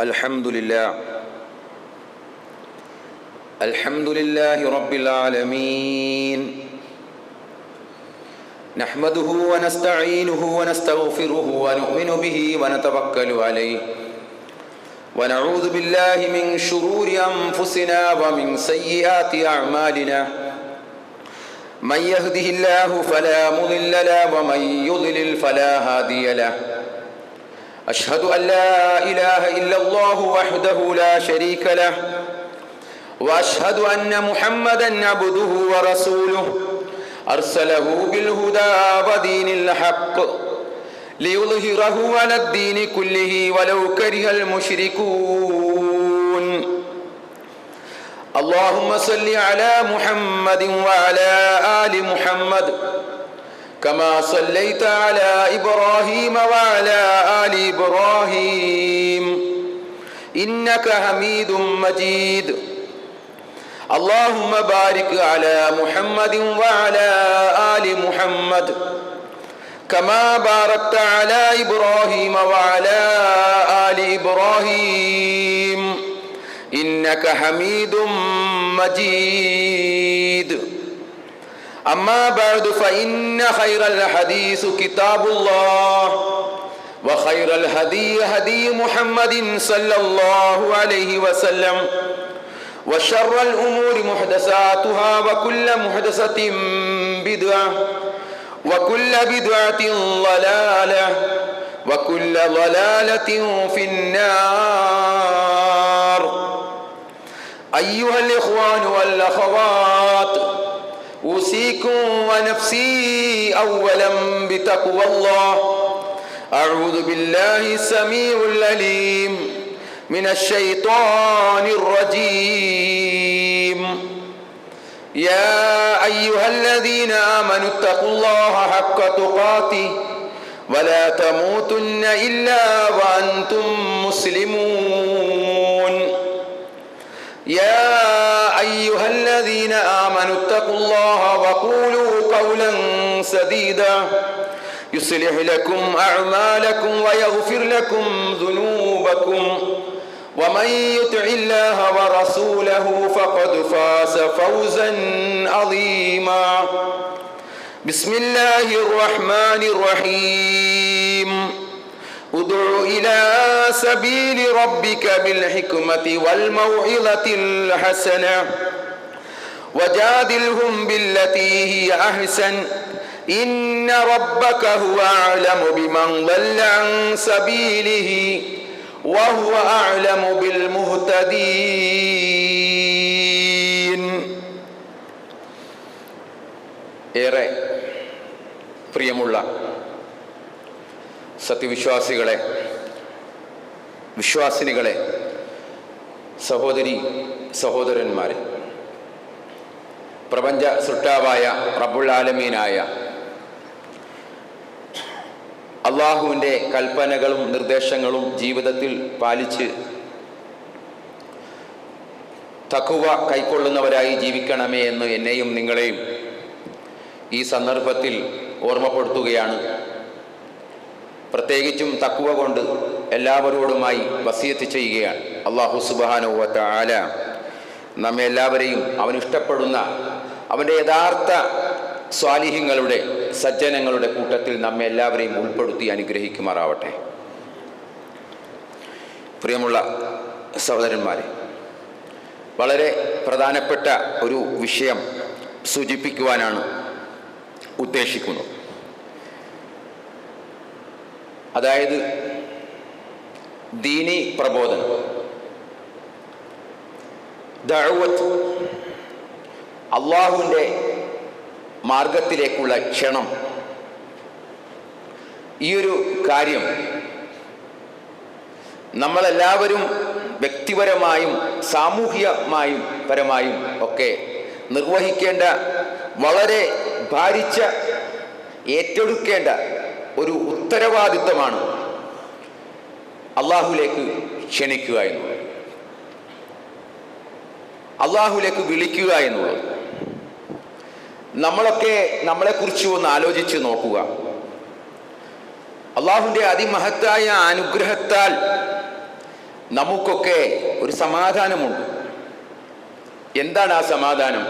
الحمد لله رب العالمين نحمده ونستعينه ونستغفره ونؤمن به ونتوكل عليه ونعوذ بالله من شرور أنفسنا ومن سيئات أعمالنا من يهده الله فلا مضل له ومن يضلل فلا هادي له أشهد أن لا إله إلا الله وحده لا شريك له وأشهد أن محمدًا عبده ورسوله أرسله بالهدى ودين الحق ليظهره على الدين كله ولو كره المشركون اللهم صل على محمد وعلى آل محمد كما صليت على إبراهيم وعلى آل إبراهيم إنك حميد مجيد اللهم بارك على محمد وعلى آل محمد كما باركت على إبراهيم وعلى آل إبراهيم إنك حميد مجيد أما بعد فإن خير الحديث كتاب الله وخير الهدي هدي محمد صلى الله عليه وسلم وشر الأمور محدثاتها وكل محدثة بدعة وكل بدعة ضلالة وكل ضلالة في النار أيها الإخوان والأخوات أوصيكم ونفسي أولا بتقوى الله أعوذ بالله السميع العليم من الشيطان الرجيم يا أيها الذين آمنوا اتقوا الله حق تقاته ولا تموتن إلا وأنتم مسلمون يا أيها الذين آمنوا اتقوا الله وقولوا قولا سديدا يصلح لكم أعمالكم ويغفر لكم ذنوبكم ومن يطع الله ورسوله فقد فاز فوزا عظيما بسم الله الرحمن الرحيم ادع إلى سبيل ربك بالحكمة والموعظة الحسنة وجادلهم بالتي هي أحسن إن ربك هو أعلم بمن ضل عن سبيله وهو أعلم بالمهتدين. ഏറെ പ്രിയമുള്ള സത്യവിശ്വാസികളെ, വിശ്വാസിനികളെ, സഹോദരി സഹോദരന്മാരെ, പ്രപഞ്ച സൃഷ്ടാവായ റബ്ബുൽ ആലമീനായ അള്ളാഹുവിൻ്റെ കൽപ്പനകളും നിർദ്ദേശങ്ങളും ജീവിതത്തിൽ പാലിച്ച് തഖ്വ കൈക്കൊള്ളുന്നവരായി ജീവിക്കണമേ എന്ന് എന്നെയും നിങ്ങളെയും ഈ സന്ദർഭത്തിൽ ഓർമ്മപ്പെടുത്തുകയാണ്. പ്രത്യേകിച്ചും തഖ്വ കൊണ്ട് എല്ലാവരോടുമായി വസിയത്ത് ചെയ്യുകയാണ്. അല്ലാഹു സുബ്ഹാനഹു വ തആല നമ്മെ എല്ലാവരെയും അവനിഷ്ടപ്പെടുന്ന അവൻ്റെ യഥാർത്ഥ സ്വാലിഹ്യങ്ങളുടെ സജ്ജനങ്ങളുടെ കൂട്ടത്തിൽ നമ്മെ എല്ലാവരെയും ഉൾപ്പെടുത്തി അനുഗ്രഹിക്കുമാറാവട്ടെ. പ്രിയമുള്ള സഹോദരന്മാരെ, വളരെ പ്രധാനപ്പെട്ട ഒരു വിഷയം സൂചിപ്പിക്കുവാനാണ് ഉദ്ദേശിക്കുന്നത്. അതായത് ദീനി പ്രബോധനം, ദഅവത്ത്, അള്ളാഹുവിൻ്റെ മാർഗത്തിലേക്കുള്ള ക്ഷണം. ഈയൊരു കാര്യം നമ്മളെല്ലാവരും വ്യക്തിപരമായും സാമൂഹികമായും പരമായും ഒക്കെ നിർവഹിക്കേണ്ട, വളരെ ഭാരിച്ച, ഏറ്റെടുക്കേണ്ട ഒരു ഉത്തരവാദിത്തമാണ് അള്ളാഹുവിലേക്ക് ക്ഷണിക്കുക എന്നുള്ളത്, അള്ളാഹുവിലേക്ക് വിളിക്കുക എന്നുള്ളത്. നമ്മളൊക്കെ നമ്മളെക്കുറിച്ച് ഒന്ന് ആലോചിച്ച് നോക്കുക. അള്ളാഹുവിൻ്റെ അതിമഹത്തായ അനുഗ്രഹത്താൽ നമുക്കൊക്കെ ഒരു സമാധാനമുണ്ട്. എന്താണ് ആ സമാധാനം?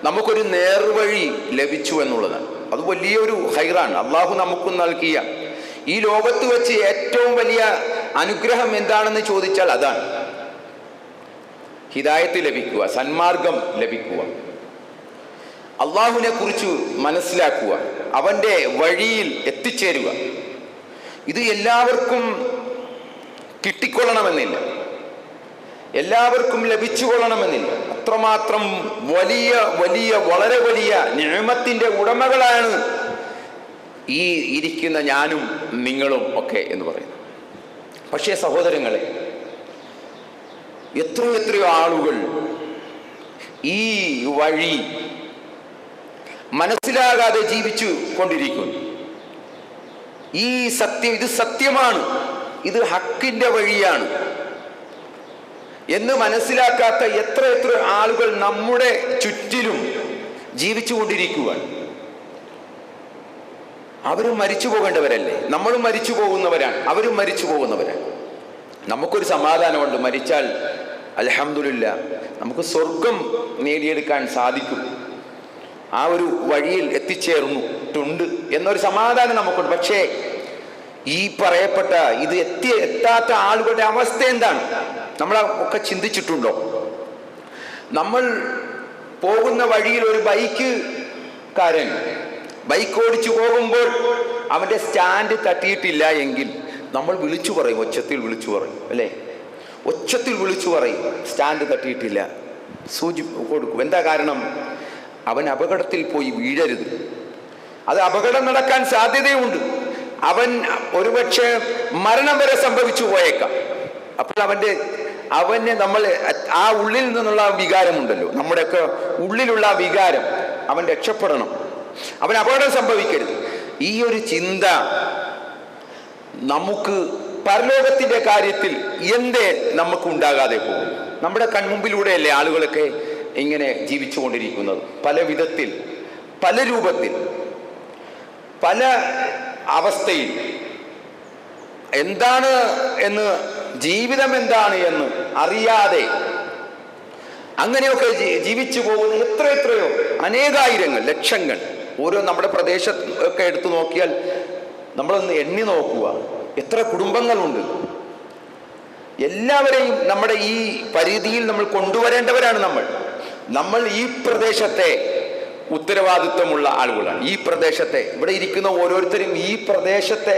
നമുക്കൊരു നേർവഴി ലഭിച്ചു എന്നുള്ളതാണ്. അത് വലിയൊരു ഹൈറാണ്. അള്ളാഹു നമുക്ക് നൽകിയ ഈ ലോകത്ത് വെച്ച് ഏറ്റവും വലിയ അനുഗ്രഹം എന്താണെന്ന് ചോദിച്ചാൽ അതാണ്. ഹിദായത്ത് ലഭിക്കുക, സന്മാർഗം ലഭിക്കുക, അള്ളാഹുവിനെ കുറിച്ച് മനസ്സിലാക്കുക, അവൻ്റെ വഴിയിൽ എത്തിച്ചേരുക. ഇത് എല്ലാവർക്കും കിട്ടിക്കൊള്ളണമെന്നില്ല, എല്ലാവർക്കും ലഭിച്ചുകൊള്ളണമെന്നില്ല. അത്രമാത്രം വലിയ വലിയ വളരെ വലിയ നിഅമത്തിൻ്റെ ഉടമകളാണ് ഈ ഇരിക്കുന്ന ഞാനും നിങ്ങളും ഒക്കെ എന്ന് പറയുന്നത്. പക്ഷേ സഹോദരങ്ങളെ, എത്രയോ ആളുകൾ ഈ വഴി മനസ്സിലാകാതെ ജീവിച്ചു കൊണ്ടിരിക്കുന്നു. ഈ സത്യം, ഇത് സത്യമാണ്, ഇത് ഹക്കിന്റെ വഴിയാണ് എന്ന് മനസ്സിലാക്കാത്ത എത്ര ആളുകൾ നമ്മുടെ ചുറ്റിലും ജീവിച്ചു കൊണ്ടിരിക്കുകയാണ്. അവരും മരിച്ചു പോകേണ്ടവരല്ലേ? നമ്മളും മരിച്ചു പോകുന്നവരാണ്, അവരും മരിച്ചു പോകുന്നവരാണ്. നമുക്കൊരു സമാധാനമുണ്ട്, മരിച്ചാൽ അൽഹംദുലില്ലാ നമുക്ക് സ്വർഗം നേടിയെടുക്കാൻ സാധിക്കും, ആ ഒരു വഴിയിൽ എത്തിച്ചേർന്നിട്ടുണ്ട് എന്നൊരു സമാധാനം നമുക്കുണ്ട്. പക്ഷേ ഈ പറയപ്പെട്ട ഇത് എത്താത്ത ആളുകളുടെ അവസ്ഥ എന്താണ്? നമ്മൾ ഒക്കെ ചിന്തിച്ചിട്ടുണ്ടോ? നമ്മൾ പോകുന്ന വഴിയിൽ ഒരു ബൈക്കുകാരൻ ബൈക്ക് ഓടിച്ചു പോകുമ്പോൾ അവൻ്റെ സ്റ്റാൻഡ് തട്ടിയിട്ടില്ല എങ്കിൽ നമ്മൾ വിളിച്ചു പറയും, ഒച്ചത്തിൽ വിളിച്ചു പറയും, അല്ലേ? ഒച്ചത്തിൽ വിളിച്ചു പറയും, സ്റ്റാൻഡ് തട്ടിയിട്ടില്ല, സൂചി കൊടുക്കും. എന്താ കാരണം? അവൻ അപകടത്തിൽ പോയി വീഴരുത്. അത് അപകടം നടക്കാൻ സാധ്യതയുണ്ട്. അവൻ ഒരുപക്ഷെ മരണം വരെ സംഭവിച്ചു പോയേക്കാം. അപ്പോൾ അവനെ നമ്മൾ ആ ഉള്ളിൽ നിന്നുള്ള വികാരമുണ്ടല്ലോ, നമ്മുടെയൊക്കെ ഉള്ളിലുള്ള വികാരം, അവൻ രക്ഷപ്പെടണം, അവൻ അപകടം സംഭവിക്കരുത്. ഈ ഒരു ചിന്ത നമുക്ക് പരലോകത്തിന്റെ കാര്യത്തിൽ എന്തേ നമുക്ക് ഉണ്ടാകാതെ പോകും? നമ്മുടെ കൺമുമ്പിലൂടെയല്ലേ ആളുകളൊക്കെ ഇങ്ങനെ ജീവിച്ചു കൊണ്ടിരിക്കുന്നത്, പല വിധത്തിൽ, പല രൂപത്തിൽ, പല അവസ്ഥയിൽ. എന്താണ് എന്ന്, ജീവിതം എന്താണ് എന്ന് അറിയാതെ അങ്ങനെയൊക്കെ ജീവിച്ചു പോകുന്ന എത്രയോ അനേകായിരങ്ങൾ, ലക്ഷങ്ങൾ. ഓരോ നമ്മുടെ പ്രദേശത്ത് ഒക്കെ എടുത്തു നോക്കിയാൽ നമ്മളൊന്ന് എണ്ണി നോക്കുക, എത്ര കുടുംബങ്ങളുണ്ട്. എല്ലാവരെയും നമ്മുടെ ഈ പരിധിയിൽ നമ്മൾ കൊണ്ടുവരേണ്ടവരാണ്. നമ്മൾ ഈ പ്രദേശത്തെ ഉത്തരവാദിത്വമുള്ള ആളുകളാണ്. ഈ പ്രദേശത്തെ, ഇവിടെ ഇരിക്കുന്ന ഓരോരുത്തരും ഈ പ്രദേശത്തെ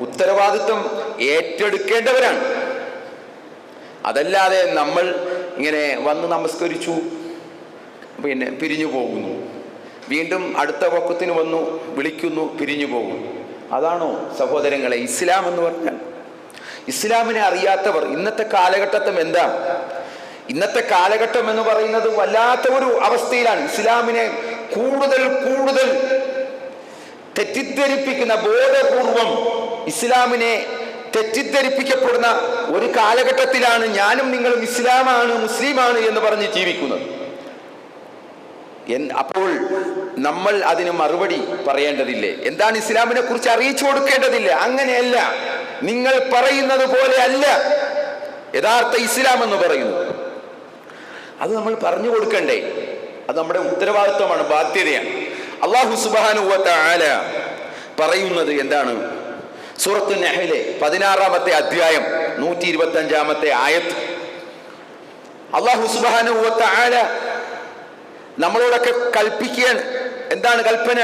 ഉത്തരവാദിത്വം ഏറ്റെടുക്കേണ്ടവരാണ്. അതല്ലാതെ നമ്മൾ ഇങ്ങനെ വന്ന് നമസ്കരിച്ചു, പിന്നെ പിരിഞ്ഞു പോകുന്നു, വീണ്ടും അടുത്ത വക്കത്തിന് വന്നു വിളിക്കുന്നു, പിരിഞ്ഞു പോകുന്നു. അതാണോ സഹോദരങ്ങളെ ഇസ്ലാം എന്ന് പറഞ്ഞാൽ? ഇസ്ലാമിനെ അറിയാത്തവർ ഇന്നത്തെ കാലഘട്ടത്തിൽ എന്താ? ഇന്നത്തെ കാലഘട്ടം എന്ന് പറയുന്നത് വല്ലാത്ത ഒരു അവസ്ഥയിലാണ്. ഇസ്ലാമിനെ കൂടുതൽ തെറ്റിദ്ധരിപ്പിക്കുന്ന, ബോധപൂർവം ഇസ്ലാമിനെ തെറ്റിദ്ധരിപ്പിക്കപ്പെടുന്ന ഒരു കാലഘട്ടത്തിലാണ് ഞാനും നിങ്ങളും ഇസ്ലാമാണ്, മുസ്ലിമാണ് എന്ന് പറഞ്ഞ് ജീവിക്കുന്നത്. അപ്പോൾ നമ്മൾ അതിന് മറുപടി പറയേണ്ടതില്ലേ? എന്താണ് ഇസ്ലാമിനെ കുറിച്ച് അറിയിച്ചു കൊടുക്കേണ്ടതില്ലേ? അങ്ങനെയല്ല, നിങ്ങൾ പറയുന്നത് പോലെ അല്ല യഥാർത്ഥ ഇസ്ലാം എന്ന് പറയുന്നത്. അത് നമ്മൾ പറഞ്ഞു കൊടുക്കണ്ടേ? അത് നമ്മുടെ ഉത്തരവാദിത്വമാണ്, ബാധ്യതയാണ്. അല്ലാഹു സുബ്ഹാനഹു വ തആല പറയുന്നത് എന്താണ്? സൂറത്ത് നഹ്ലിലെ 16-ാമത്തെ അധ്യായം 125-ാമത്തെ ആയത്ത്. അല്ലാഹു സുബ്ഹാനഹു വ തആല നമ്മളോടൊക്കെ കൽപ്പിക്കുകയാണ്. എന്താണ് കൽപ്പന?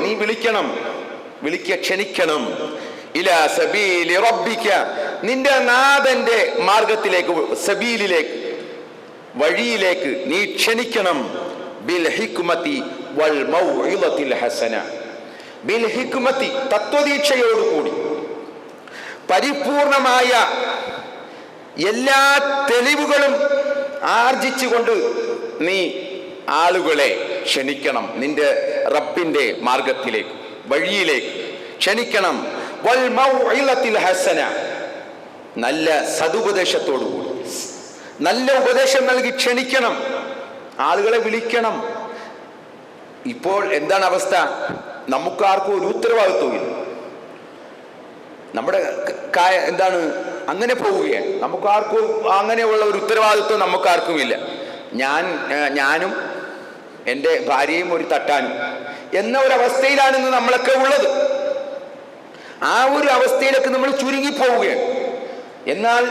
നീ വിളിക്കണം, ക്ഷണിക്കണം. ഇലാ സബീലി റബ്ബിക, നിന്റെ നാഥന്റെ മാർഗത്തിലേക്ക്, സബീലിലേക്ക്, വഴിയിലേക്ക് നീ ക്ഷണിക്കണം. ബിൽ ഹിക്മതി വൽ മൗഇദത്തിൽ ഹസന, ബിൽ ഹിക്മതി, തത്വദീക്ഷയോടുകൂടി, പരിപൂർണമായ എല്ലാ തെളിവുകളും ആർജിച്ചുകൊണ്ട് നീ ആളുകളെ ക്ഷണിക്കണം. നിന്റെ റബ്ബിന്റെ മാർഗത്തിലേക്ക്, വഴിയിലേക്ക് ക്ഷണിക്കണം. വൽ മൗഇദത്തിൽ ഹസന, നല്ല സതുപദേശത്തോടുകൂടി, നല്ല ഉപദേശം നൽകി ക്ഷണിക്കണം, ആളുകളെ വിളിക്കണം. ഇപ്പോൾ എന്താണ് അവസ്ഥ? നമുക്കാർക്കും ഒരു ഉത്തരവാദിത്വമില്ല. നമ്മുടെ എന്താണ് അങ്ങനെ പോവുകയാണ്. നമുക്കാർക്കും അങ്ങനെയുള്ള ഒരു ഉത്തരവാദിത്വം നമുക്കാർക്കുമില്ല. ഞാനും എൻ്റെ ഭാര്യയും ഒരു തട്ടാനും എന്ന ഒരവസ്ഥയിലാണ് ഇന്ന് നമ്മളൊക്കെ ഉള്ളത്. ആ ഒരു അവസ്ഥയിലൊക്കെ നമ്മൾ ചുരുങ്ങിപ്പോവുകയാണ്. എന്നാൽ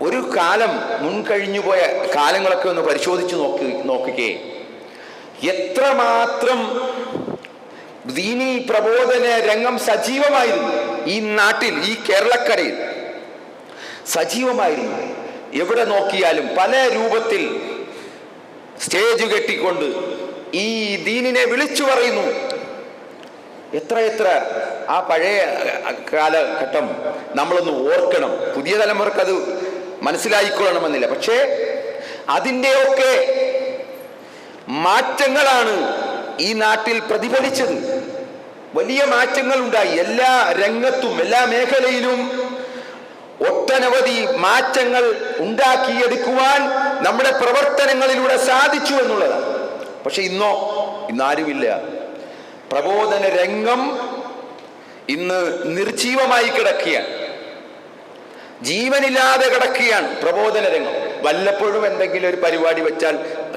ഒരു കാലം മുൻകഴിഞ്ഞു പോയ കാലങ്ങളൊക്കെ ഒന്ന് പരിശോധിച്ച് നോക്കുകയെ എത്രമാത്രം ദീനീ പ്രബോധന രംഗം സജീവമായിരുന്നു ഈ നാട്ടിൽ, ഈ കേരളക്കരയിൽ സജീവമായിരുന്നു. എവിടെ നോക്കിയാലും പല രൂപത്തിൽ സ്റ്റേജ് കെട്ടിക്കൊണ്ട് ഈ ദീനിനെ വിളിച്ചു പറയുന്നു. എത്ര ആ പഴയ കാലഘട്ടം നമ്മളൊന്ന് ഓർക്കണം. പുതിയ തലമുറക്ക് അത് മനസ്സിലായിക്കൊള്ളണമെന്നില്ല. പക്ഷേ അതിൻ്റെയൊക്കെ മാറ്റങ്ങളാണ് ഈ നാട്ടിൽ പ്രതിഫലിച്ചത്. വലിയ മാറ്റങ്ങൾ ഉണ്ടായി. എല്ലാ രംഗത്തും എല്ലാ മേഖലയിലും ഒട്ടനവധി മാറ്റങ്ങൾ ഉണ്ടാക്കിയെടുക്കുവാൻ നമ്മുടെ പ്രവർത്തനങ്ങളിലൂടെ സാധിച്ചു എന്നുള്ളതാണ്. പക്ഷെ ഇന്നാരുമില്ല. പ്രബോധന രംഗം ഇന്ന് നിർജീവമായി കിടക്കുകയാണ്, ജീവനില്ലാതെ കിടക്കുകയാണ് പ്രബോധന രംഗം. വല്ലപ്പോഴും എന്തെങ്കിലും ഒരു പരിപാടി വെച്ചാൽ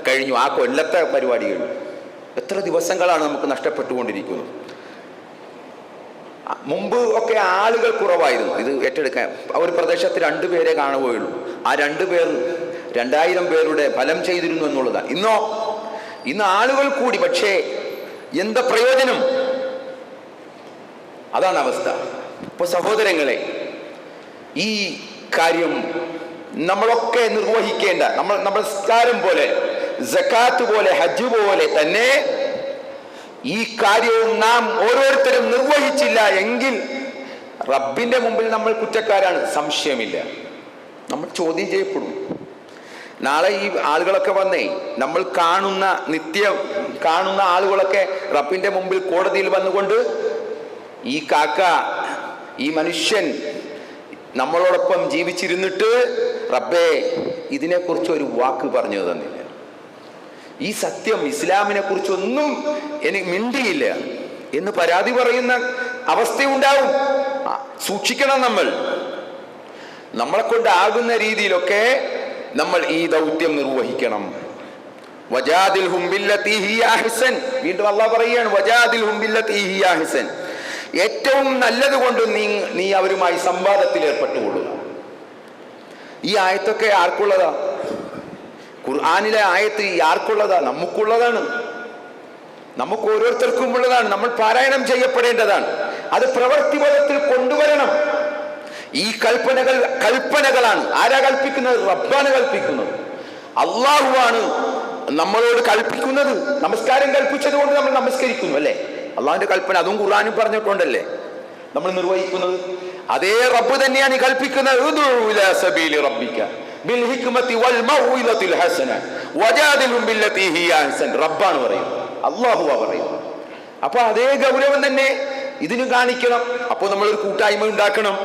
കഴിഞ്ഞു, ആ കൊല്ലത്തെ പരിപാടി കഴിഞ്ഞു. എത്ര ദിവസങ്ങളാണ് നമുക്ക് നഷ്ടപ്പെട്ടുകൊണ്ടിരിക്കുന്നത്. മുമ്പ് ഒക്കെ ആളുകൾ കുറവായിരുന്നു ഇത് ഏറ്റെടുക്കാൻ. ഒരു പ്രദേശത്ത് 2 പേരെ കാണുകയുള്ളൂ. ആ 2 പേർ 2000 പേരുടെ ഫലം ചെയ്തിരുന്നു എന്നുള്ളതാണ്. ഇന്ന് ആളുകൾ കൂടി, പക്ഷേ എന്താ പ്രയോജനം? അതാണ് അവസ്ഥ. ഇപ്പൊ സഹോദരങ്ങളെ, ഈ കാര്യം നമ്മളൊക്കെ നിർവഹിക്കേണ്ട, നമസ്കാരം പോലെ, സക്കാത്ത് പോലെ, ഹജ്ജ് പോലെ തന്നെ ഈ കാര്യവും നാം ഓരോരുത്തരും നിർവഹിച്ചില്ല എങ്കിൽ റബ്ബിന്റെ മുമ്പിൽ നമ്മൾ കുറ്റക്കാരാണ്, സംശയമില്ല. നമ്മൾ ചോദ്യം ചെയ്യപ്പെടും. നാളെ ഈ ആളുകളൊക്കെ വന്നേ, നമ്മൾ നിത്യം കാണുന്ന ആളുകളൊക്കെ റബ്ബിന്റെ മുമ്പിൽ കോടതിയിൽ വന്നുകൊണ്ട് ഈ കാക്ക, ഈ മനുഷ്യൻ നമ്മളോടൊപ്പം ജീവിച്ചിരുന്നിട്ട് റബ്ബേ ഇതിനെക്കുറിച്ച് ഒരു വാക്ക് പറഞ്ഞു തന്നില്ല, ഈ സത്യം ഇസ്ലാമിനെ കുറിച്ചൊന്നും എനിക്ക് മിണ്ടിയില്ല എന്ന് പരാതി പറയുന്ന അവസ്ഥയുണ്ടാവും. സൂക്ഷിക്കണം. നമ്മളെ കൊണ്ടാകുന്ന രീതിയിലൊക്കെ നമ്മൾ ഈ ദൗത്യം നിർവഹിക്കണം. വജാദിൽഹും ബില്ലത്തി ഹിയ അഹ്സൻ. വീണ്ടും അല്ലാഹു പറയുകയാണ്, വജാദിൽഹും ബില്ലത്തി ഹിയ അഹ്സൻ. ഏറ്റവും നല്ലത് കൊണ്ട് നീ അവരുമായി സംവാദത്തിൽ ഏർപ്പെട്ടുകൊള്ളുക. ഈ ആയത്തൊക്കെ ആർക്കുള്ളതാ? ഖുർആനിലെ ആയത്ത് ആർക്കുള്ളതാ? നമുക്കുള്ളതാണ്. നമുക്ക് ഓരോരുത്തർക്കും ഉള്ളതാണ്. നമ്മൾ പാരായണം ചെയ്യപ്പെടേണ്ടതാണ്. അത് പ്രവൃത്തിപഥത്തിൽ കൊണ്ടുവരണം. ഈ കൽപ്പനകളാണ്. ആരാ കൽപ്പിക്കുന്നത്? റബ്ബാണ് കൽപ്പിക്കുന്നത്. അള്ളാഹുവാണ് നമ്മളോട് കൽപ്പിക്കുന്നത്. നമസ്കാരം കൽപ്പിച്ചത് കൊണ്ട് നമ്മൾ നമസ്കരിക്കുന്നു, അല്ലേ? അള്ളാഹുവിന്റെ കൽപ്പന, അതും ഖുർആനും പറഞ്ഞിട്ടുണ്ടല്ലേ നമ്മൾ നിർവഹിക്കുന്നത്. അതേ റബ്ബ് തന്നെയാണ് കൽപ്പിക്കുന്നത്. റബ്ബാണ് പറയുന്നത്, അള്ളാഹുവാ പറയുന്നത്. അപ്പൊ അതേ ഗൗരവം തന്നെ ഇതിന് കാണിക്കണം. അപ്പോൾ നമ്മളൊരു കൂട്ടായ്മ ഉണ്ടാക്കണം.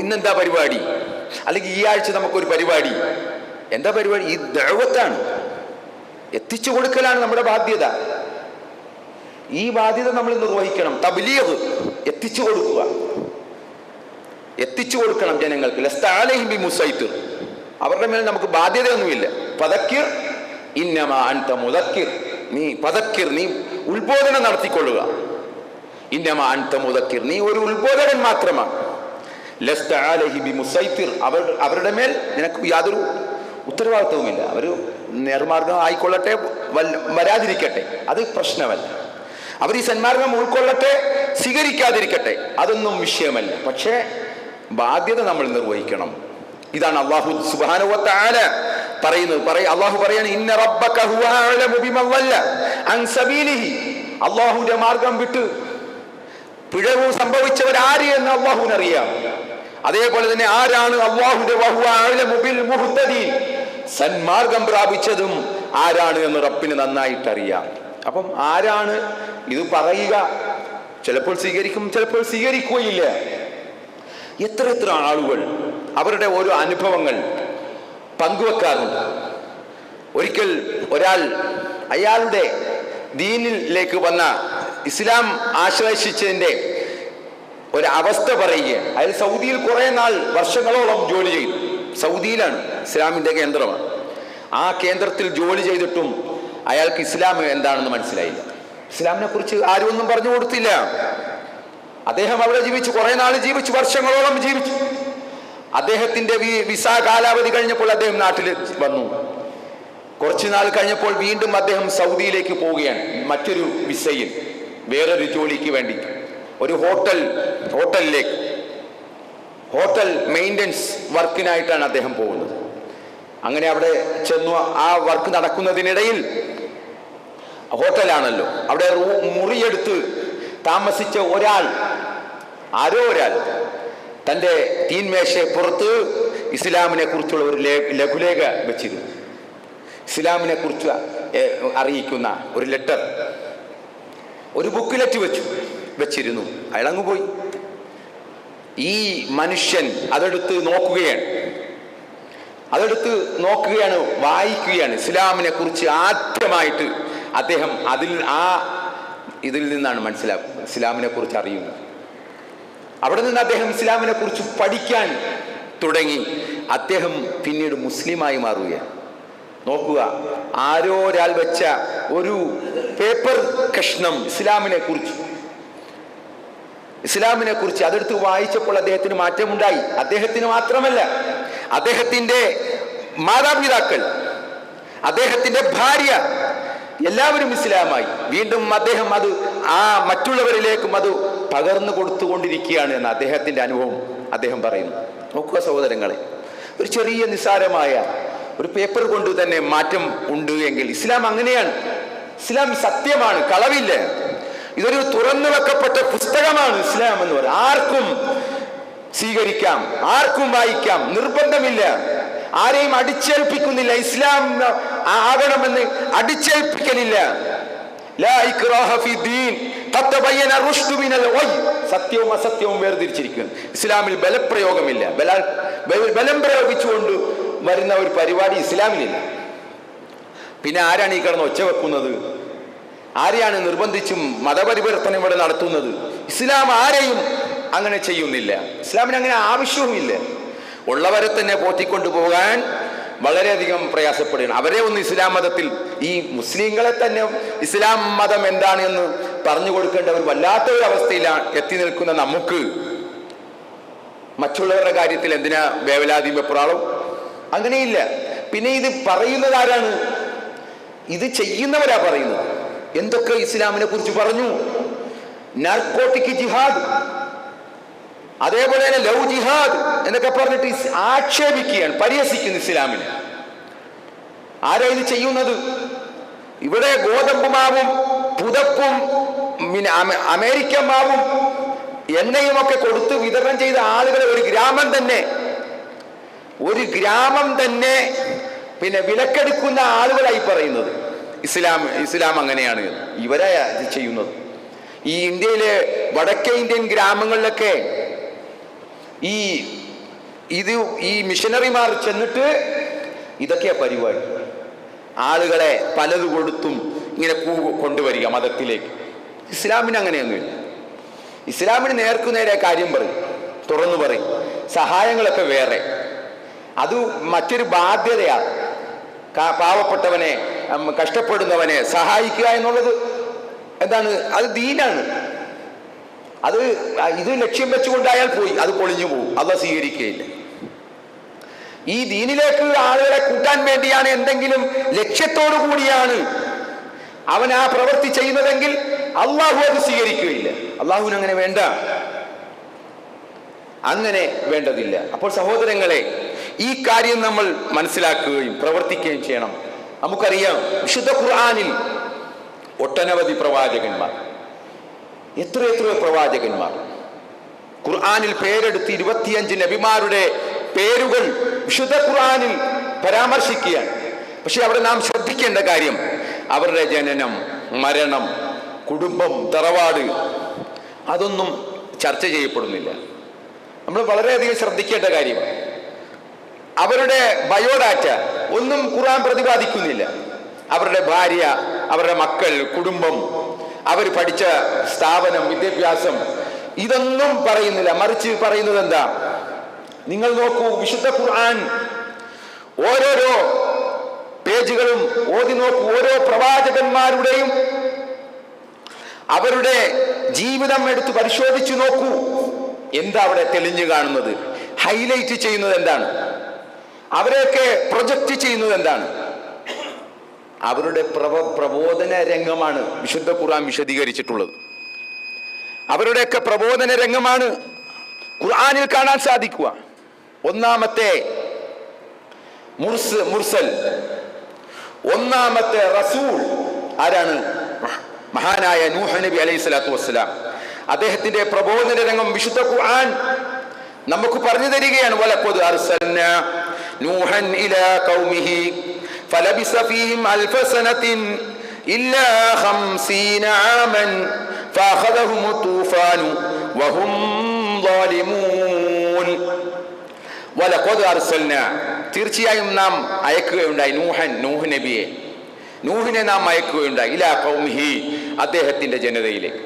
ഇന്നെന്താ പരിപാടി? അല്ലെങ്കിൽ ഈ ആഴ്ച നമുക്കൊരു പരിപാടി. എന്താ പരിപാടി? ഈ ദഅവത്താണ്, എത്തിച്ചു കൊടുക്കലാണ് നമ്മുടെ ബാധ്യത. ഈ ബാധ്യത നമ്മൾ നിർവഹിക്കണം. തബ്ലീഗ്, എത്തിച്ചു കൊടുക്കണം ജനങ്ങൾക്ക്. ലസ്ത അലൈഹിം ബിമുസൈത്തിർ. അവരുടെ മേൽ നമുക്ക് ബാധ്യതയൊന്നുമില്ല. ഫദക്കിർ ഇന്നമാ അൻത മുദക്കിർ. നീ ഉത്ബോധനം നടത്തിക്കൊള്ളുക. ഇന്നമാ അൻത മുദക്കിർ, നീ ഒരു ഉത്ബോധകൻ മാത്രമാണ്. ലസ്ത അലൈഹിം ബിമുസൈത്തിർ. അവരുടെ മേൽ നിനക്ക് യാതൊരു ഉത്തരവാദിത്വവുമില്ല. അവർ നേർമാർഗം ആയിക്കൊള്ളട്ടെ, വരാതിരിക്കട്ടെ, അത് പ്രശ്നമല്ല. അവർ ഈ സന്മാർഗം ഉൾക്കൊള്ളട്ടെ, സ്വീകരിക്കാതിരിക്കട്ടെ, അതൊന്നും വിഷയമല്ല. പക്ഷേ ബാധ്യത നമ്മൾ നിർവഹിക്കണം. ഇതാണ് അല്ലാഹു സുബ്ഹാനഹു വ തആല പറയുന്നത്. അല്ലാഹു പറയാണ്, ഇന്ന റബ്ബക ഹുവ അഅലമു ബിമൻ വല്ല അൻ സബീലിഹി. അല്ലാഹുവിന്റെ മാർഗം വിട്ട് പിഴവ് സംഭവിച്ചവരാര് എന്ന് അല്ലാഹുവിനറിയാം. അതേപോലെ തന്നെ ആരാണ് അല്ലാഹുവിന്റെ വഹുവ അഅലമു ബിൽ മുഹ്തദീൻ, സന്മാർഗം പ്രാപിച്ചതും ആരാണ് എന്ന് റബ്ബിന് നന്നായിട്ട് അറിയാം. അപ്പം ആരാണ് ഇത് പറയുക? ചിലപ്പോൾ സ്വീകരിക്കും, ചിലപ്പോൾ സ്വീകരിക്കുകയില്ല. എത്ര ആളുകൾ അവരുടെ ഓരോ അനുഭവങ്ങൾ പങ്കുവെക്കാറുണ്ട്. ഒരിക്കൽ ഒരാൾ അയാളുടെ ദീനിലേക്ക് വന്ന, ഇസ്ലാം ആശ്രയിച്ചതിൻ്റെ ഒരവസ്ഥ പറയുകയാണ്. അയാൾ സൗദിയിൽ കുറെ നാൾ വർഷങ്ങളോളം ജോലി ചെയ്തു. സൗദിയിലാണ്, ഇസ്ലാമിന്റെ കേന്ദ്രമാണ്. ആ കേന്ദ്രത്തിൽ ജോലി ചെയ്തിട്ടും അയാൾക്ക് ഇസ്ലാം എന്താണെന്ന് മനസ്സിലായില്ല. ഇസ്ലാമിനെ കുറിച്ച് ആരും ഒന്നും പറഞ്ഞു കൊടുത്തില്ല. അദ്ദേഹം അവിടെ ജീവിച്ചു, കുറെ നാൾ ജീവിച്ചു, വർഷങ്ങളോളം ജീവിച്ചു. അദ്ദേഹത്തിന്റെ വിസ കാലാവധി കഴിഞ്ഞപ്പോൾ അദ്ദേഹം നാട്ടിൽ വന്നു. കുറച്ചു നാൾ കഴിഞ്ഞപ്പോൾ വീണ്ടും അദ്ദേഹം സൗദിയിലേക്ക് പോവുകയാണ്, മറ്റൊരു വിസയിൽ, വേറൊരു ജോലിക്ക് വേണ്ടി, ഒരു ഹോട്ടലിലേക്ക്, ഹോട്ടൽ മെയിൻ്റനൻസ് വർക്കിനായിട്ടാണ് അദ്ദേഹം പോകുന്നത്. അങ്ങനെ അവിടെ ചെന്നു. ആ വർക്ക് നടക്കുന്നതിനിടയിൽ, ഹോട്ടലാണല്ലോ, അവിടെ മുറിയെടുത്ത് താമസിച്ച ആരോ ഒരാൾ തൻ്റെ തീന്മേശപ്പുറത്ത് ഇസ്ലാമിനെ കുറിച്ചുള്ള ഒരു ലഘുലേഖ വെച്ചിരുന്നു. ഇസ്ലാമിനെ കുറിച്ച് അറിയിക്കുന്ന ഒരു ലെറ്റർ, ഒരു ബുക്കിലെറ്റ് വെച്ചിരുന്നു. അയാളങ്ങ് പോയി. ഈ മനുഷ്യൻ അതെടുത്ത് നോക്കുകയാണ്, വായിക്കുകയാണ്. ഇസ്ലാമിനെ കുറിച്ച് ആദ്യമായിട്ട് അദ്ദേഹം ഇതിൽ നിന്നാണ് മനസ്സിലാക്കുന്നത്, ഇസ്ലാമിനെ കുറിച്ച് അറിയുന്നത്. അവിടെ നിന്ന് അദ്ദേഹം ഇസ്ലാമിനെ കുറിച്ച് പഠിക്കാൻ തുടങ്ങി. അദ്ദേഹം പിന്നീട് മുസ്ലിമായി മാറുകയാണ്. നോക്കുക, ആരോ ഒരാൾ വെച്ച ഒരു പേപ്പർ കഷ്ണം ഇസ്ലാമിനെ കുറിച്ച് അതെടുത്ത് വായിച്ചപ്പോൾ അദ്ദേഹത്തിന് മാറ്റമുണ്ടായി. അദ്ദേഹത്തിന് മാത്രമല്ല, അദ്ദേഹത്തിന്റെ മാതാപിതാക്കൾ, അദ്ദേഹത്തിന്റെ ഭാര്യ, എല്ലാവരും ഇസ്ലാമായി. വീണ്ടും അദ്ദേഹം അത് മറ്റുള്ളവരിലേക്കും അത് പകർന്നു കൊടുത്തുകൊണ്ടിരിക്കുകയാണ് എന്ന അദ്ദേഹത്തിന്റെ അനുഭവം അദ്ദേഹം പറയുന്നു. നോക്കുക സഹോദരങ്ങളെ, ഒരു ചെറിയ നിസ്സാരമായ ഒരു പേപ്പർ കൊണ്ട് തന്നെ മാറ്റം ഉണ്ട് എങ്കിൽ ഇസ്ലാം അങ്ങനെയാണ്. ഇസ്ലാം സത്യമാണ്, കളവില്ല. ഇതൊരു തുറന്നു വെക്കപ്പെട്ട പുസ്തകമാണ് ഇസ്ലാം എന്ന് പറയുന്നത്. ആർക്കും സ്വീകരിക്കാം, ആർക്കും വായിക്കാം, നിർബന്ധമില്ല. ആരെയും അടിച്ചേൽപ്പിക്കുന്നില്ല. ഇസ്ലാം ആകണമെന്ന് അടിച്ചേൽപ്പിക്കലില്ല. സത്യവും അസത്യവും വേർതിരിച്ചിരിക്കുന്നു. ഇസ്ലാമിൽ ബലപ്രയോഗമില്ല. ബലം പ്രയോഗിച്ചുകൊണ്ട് വരുന്ന ഒരു പരിപാടി ഇസ്ലാമിലില്ല. പിന്നെ ആരാണ് ഈ കിടന്ന് ഒച്ച വെക്കുന്നത്? ആരെയാണ് നിർബന്ധിച്ചും മതപരിവർത്തനം ഇവിടെ നടത്തുന്നത്? ഇസ്ലാം ആരെയും അങ്ങനെ ചെയ്യുന്നില്ല. ഇസ്ലാമിന് അങ്ങനെ ആവശ്യവുമില്ല. ഉള്ളവരെ തന്നെ പോറ്റിക്കൊണ്ടു പോകാൻ വളരെയധികം പ്രയാസപ്പെടുകയാണ്. അവരെ ഒന്ന് ഇസ്ലാം മതത്തിൽ, ഈ മുസ്ലിങ്ങളെ തന്നെ ഇസ്ലാം മതം എന്താണ് എന്ന് പറഞ്ഞു കൊടുക്കേണ്ട ഒരു വല്ലാത്ത ഒരു അവസ്ഥയിലാണ് എത്തി നിൽക്കുന്ന നമുക്ക് മറ്റുള്ളവരുടെ കാര്യത്തിൽ എന്തിനാ വേവലാതിയും വെപ്രാളും? അങ്ങനെയില്ല. പിന്നെ ഇത് പറയുന്നത് ആരാണ്? ഇത് ചെയ്യുന്നവരാ പറയുന്നത്. എന്തൊക്കെ ഇസ്ലാമിനെ കുറിച്ച് പറഞ്ഞു? നാർക്കോട്ടിക് ജിഹാദ്, അതേപോലെ തന്നെ ലവ് ജിഹാദ് എന്നൊക്കെ പറഞ്ഞിട്ട് ആക്ഷേപിക്കുകയാണ്, പരിഹസിക്കുന്നു ഇസ്ലാമിനെ. ആരാ ഇത് ചെയ്യുന്നത്? ഇവിടെ ഗോതമ്പ് മാവും പുതപ്പും പിന്നെ അമേരിക്കൻ മാവും എണ്ണയും ഒക്കെ കൊടുത്ത് വിതരണം ചെയ്ത ആളുകളെ ഒരു ഗ്രാമം തന്നെ പിന്നെ വിലക്കെടുക്കുന്ന ആളുകളായി പറയുന്നത് ഇസ്ലാം അങ്ങനെയാണ്. ഇവരാ ഇത് ചെയ്യുന്നത്. ഈ ഇന്ത്യയിലെ വടക്കേ ഇന്ത്യൻ ഗ്രാമങ്ങളിലൊക്കെ ഈ മിഷനറിമാർ ചെന്നിട്ട് ഇതൊക്കെയാ പരിപാടി. ആളുകളെ പലത് കൊടുത്തും ഇങ്ങനെ കൊണ്ടുവരിക മതത്തിലേക്ക്. ഇസ്ലാമിന് അങ്ങനെയൊന്നുമില്ല. ഇസ്ലാമിന് നേർക്കുനേരെ കാര്യം പറയും, തുറന്നു പറയും. സഹായങ്ങളൊക്കെ വേറെ, അത് മറ്റൊരു ബാധ്യതയാണ്. പാവപ്പെട്ടവനെ, കഷ്ടപ്പെടുന്നവനെ സഹായിക്കുക എന്നുള്ളത് എന്താണ്? അത് ദീനാണ്. ഇത് ലക്ഷ്യം വെച്ചുകൊണ്ടായാൽ പോയി, അത് പൊളിഞ്ഞു പോകും, അള്ളാഹ് സ്വീകരിക്കുകയില്ല. ഈ ദീനിലേക്ക് ആളുകളെ കൂട്ടാൻ വേണ്ടിയാണ്, എന്തെങ്കിലും ലക്ഷ്യത്തോടു കൂടിയാണ് അവൻ ആ പ്രവൃത്തി ചെയ്യുന്നതെങ്കിൽ അള്ളാഹു അത് സ്വീകരിക്കുകയില്ല. അള്ളാഹുവിന് അങ്ങനെ വേണ്ട, അങ്ങനെ വേണ്ടതില്ല. അപ്പോൾ സഹോദരങ്ങളെ, ഈ കാര്യം നമ്മൾ മനസ്സിലാക്കുകയും പ്രവർത്തിക്കുകയും ചെയ്യണം. നമുക്കറിയാം, വിശുദ്ധ ഖുർആനിൽ ഒട്ടനവധി പ്രവാചകന്മാർ, എത്രയെത്രയോ പ്രവാചകന്മാർ ഖുർആനിൽ പേരെടുത്ത് 25 നബിമാരുടെ പേരുകൾ വിശുദ്ധ ഖുർആനിൽ പരാമർശിക്കുകയാണ്. പക്ഷെ അവിടെ നാം ശ്രദ്ധിക്കേണ്ട കാര്യം, അവരുടെ ജനനം, മരണം, കുടുംബം, തറവാട്, അതൊന്നും ചർച്ച ചെയ്യപ്പെടുന്നില്ല. നമ്മൾ വളരെയധികം ശ്രദ്ധിക്കേണ്ട കാര്യമാണ്. അവരുടെ ബയോഡാറ്റ ഒന്നും ഖുർആൻ പ്രതിപാദിക്കുന്നില്ല. അവരുടെ ഭാര്യ, അവരുടെ മക്കൾ, കുടുംബം, അവർ പഠിച്ച സ്ഥാപനം, വിദ്യാഭ്യാസം, ഇതൊന്നും പറയുന്നില്ല. മറിച്ച് പറയുന്നത് എന്താ? നിങ്ങൾ നോക്കൂ, വിശുദ്ധ ഖുർആൻ ഓരോരോ പേജുകളും ഓതി നോക്കൂ. ഓരോ പ്രവാചകന്മാരുടെയും അവരുടെ ജീവിതം എടുത്ത് പരിശോധിച്ചു നോക്കൂ. എന്താ അവിടെ തെളിഞ്ഞു കാണുന്നത്? ഹൈലൈറ്റ് ചെയ്യുന്നത് എന്താണ്? അവരെയൊക്കെ പ്രൊജക്റ്റ് ചെയ്യുന്നത് എന്താണ്? അവരുടെ പ്രബോധന രംഗമാണ് വിശുദ്ധ ഖുർആൻ വിശദീകരിച്ചിട്ടുള്ളത്. അവരുടെയൊക്കെ പ്രബോധന രംഗമാണ് ഖുർആനിൽ കാണാൻ സാധിക്കുക. ഒന്നാമത്തെ മുർസൽ, ഒന്നാമത്തെ റസൂൽ ആരാണ്? മഹാനായ നൂഹ് നബി അലൈഹി സ്വലാത്തു വസ്സലാം. അദ്ദേഹത്തിന്റെ പ്രബോധന രംഗം വിശുദ്ധ ഖുർആൻ നമുക്ക് പറഞ്ഞു തരികയാണ്. വലഖദ് അർസൽനാ നൂഹൻ ഇലാ ഖൗമിഹി ഫലബിസ ഫീഹിം അൽഫ സനത്തിൻ ഇല്ലാ 50 ആമൻ ഫഅഖദഹും തൂഫാനു വഹും ളാലിമൂൻ. വലഖദ് അർസൽനാ, തീർച്ചയായും നാം അയക്കുകയുണ്ടായി നൂഹ് നബിയെ, നൂഹിനെ നാം അയക്കുകയുണ്ടായി. ഇലാ ഖൗമിഹി, അദ്ദേഹത്തിന്റെ ജനതയിലേക്ക്.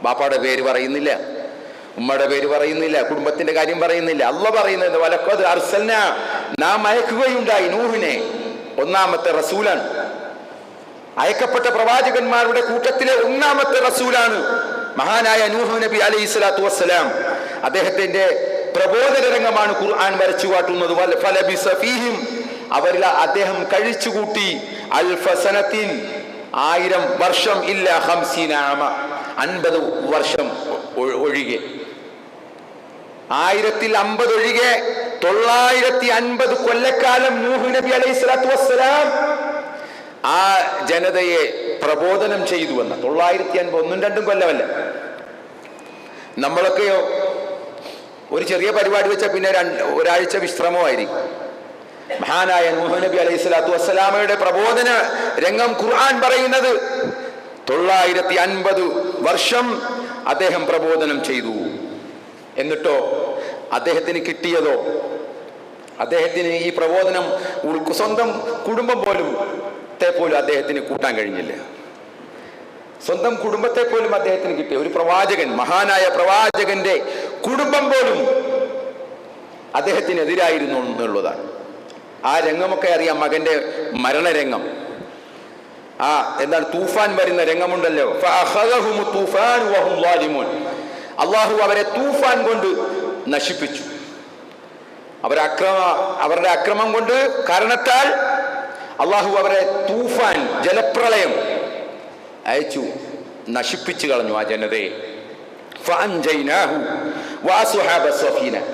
ബാപ്പാടെ പേര് പറയുന്നില്ല, ഉമ്മയുടെ പേര് പറയുന്നില്ല, കുടുംബത്തിന്റെ കാര്യം പറയുന്നില്ല. അല്ലാഹ് പറയുന്നത് വലഖദ് അർസൽനാ, നാം അയക്കുകയുണ്ടായി നൂഹിനെ. ഒന്നാമത്തെ റസൂലാണ്, അയക്കപ്പെട്ട പ്രവാചകന്മാരുടെ കൂട്ടത്തിലെ ഒന്നാമത്തെ റസൂലാണ് മഹാനായ നൂഹ് നബി അലൈഹി സ്വലാത്തു വസ്സലാം. അദ്ദേഹത്തിന്റെ പ്രബോധന രംഗമാണ് ഖുർആൻ വരച്ചു കാട്ടുന്നത്. ഫലബിസ ഫീഹിം, അവരിൽ അദ്ദേഹം കഴിച്ചുകൂട്ടി അൽഫ സനത്തിൻ, 1000 വർഷം, ഇല്ല 50 ആമ, 50 വർഷം ഒഴികെ, 1050 ഒഴികെ 950 കൊല്ലക്കാലം നൂഹ് നബി അലൈഹി സ്വലാത്തു വസ്സലാം ആ ജനതയെ പ്രബോധനം ചെയ്തു വന്ന 950, 1-2 കൊല്ലമല്ല. നമ്മളൊക്കെയോ ഒരു ചെറിയ പരിപാടി വെച്ചാൽ പിന്നെ ഒരാഴ്ച വിശ്രമമായിരിക്കും. മഹാനായ നൂഹ് നബി അലൈഹി സ്വലാത്തു വസ്സലാമയുടെ പ്രബോധന രംഗം ഖുർആൻ പറയുന്നത് 950 വർഷം അദ്ദേഹം പ്രബോധനം ചെയ്തു. എന്നിട്ടോ അദ്ദേഹത്തിന് കിട്ടിയതോ, അദ്ദേഹത്തിന് ഈ പ്രബോധനം സ്വന്തം കുടുംബം പോലും അദ്ദേഹത്തിന് കൂട്ടാൻ കഴിഞ്ഞില്ല. സ്വന്തം കുടുംബത്തെ പോലും അദ്ദേഹത്തിന് കിട്ടിയ ഒരു പ്രവാചകൻ, മഹാനായ പ്രവാചകന്റെ കുടുംബം പോലും അദ്ദേഹത്തിനെതിരായിരുന്നു എന്നുള്ളതാണ്. ആ രംഗമൊക്കെ അറിയാം, മകന്റെ മരണരംഗം. എന്താണ്, തൂഫാൻ വരുന്ന രംഗമുണ്ടല്ലോ. അള്ളാഹു അവരെ തൂഫാൻ കൊണ്ട് നശിപ്പിച്ചു. അവരുടെ അക്രമം കൊണ്ട് കാരണത്താൽ അള്ളാഹു അവരെ തൂഫാൻ, ജലപ്രളയം അയച്ചു, നശിപ്പിച്ചു കളഞ്ഞു ആ ജനതയെ.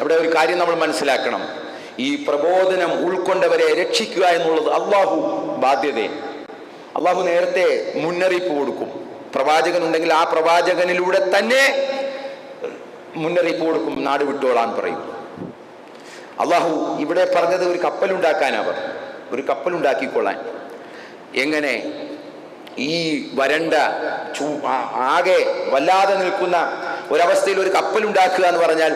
അവിടെ ഒരു കാര്യം നമ്മൾ മനസ്സിലാക്കണം. ഈ പ്രബോധനം ഉൾക്കൊണ്ടവരെ രക്ഷിക്കുക എന്നുള്ളത് അള്ളാഹു ബാധ്യതയാണ്. അള്ളാഹു നേരത്തെ മുന്നറിയിപ്പ് കൊടുക്കും. പ്രവാചകൻ ഉണ്ടെങ്കിൽ ആ പ്രവാചകനിലൂടെ തന്നെ മുന്നറിയിപ്പ് കൊടുക്കും, നാട് വിട്ടോളാൻ പറയും. അള്ളാഹു ഇവിടെ പറഞ്ഞത് ഒരു കപ്പലുണ്ടാക്കാനവർ, ഒരു കപ്പലുണ്ടാക്കിക്കൊള്ളാൻ. എങ്ങനെ? ഈ വരണ്ട ആകെ വല്ലാതെ നിൽക്കുന്ന ഒരവസ്ഥയിൽ ഒരു കപ്പലുണ്ടാക്കുക എന്ന് പറഞ്ഞാൽ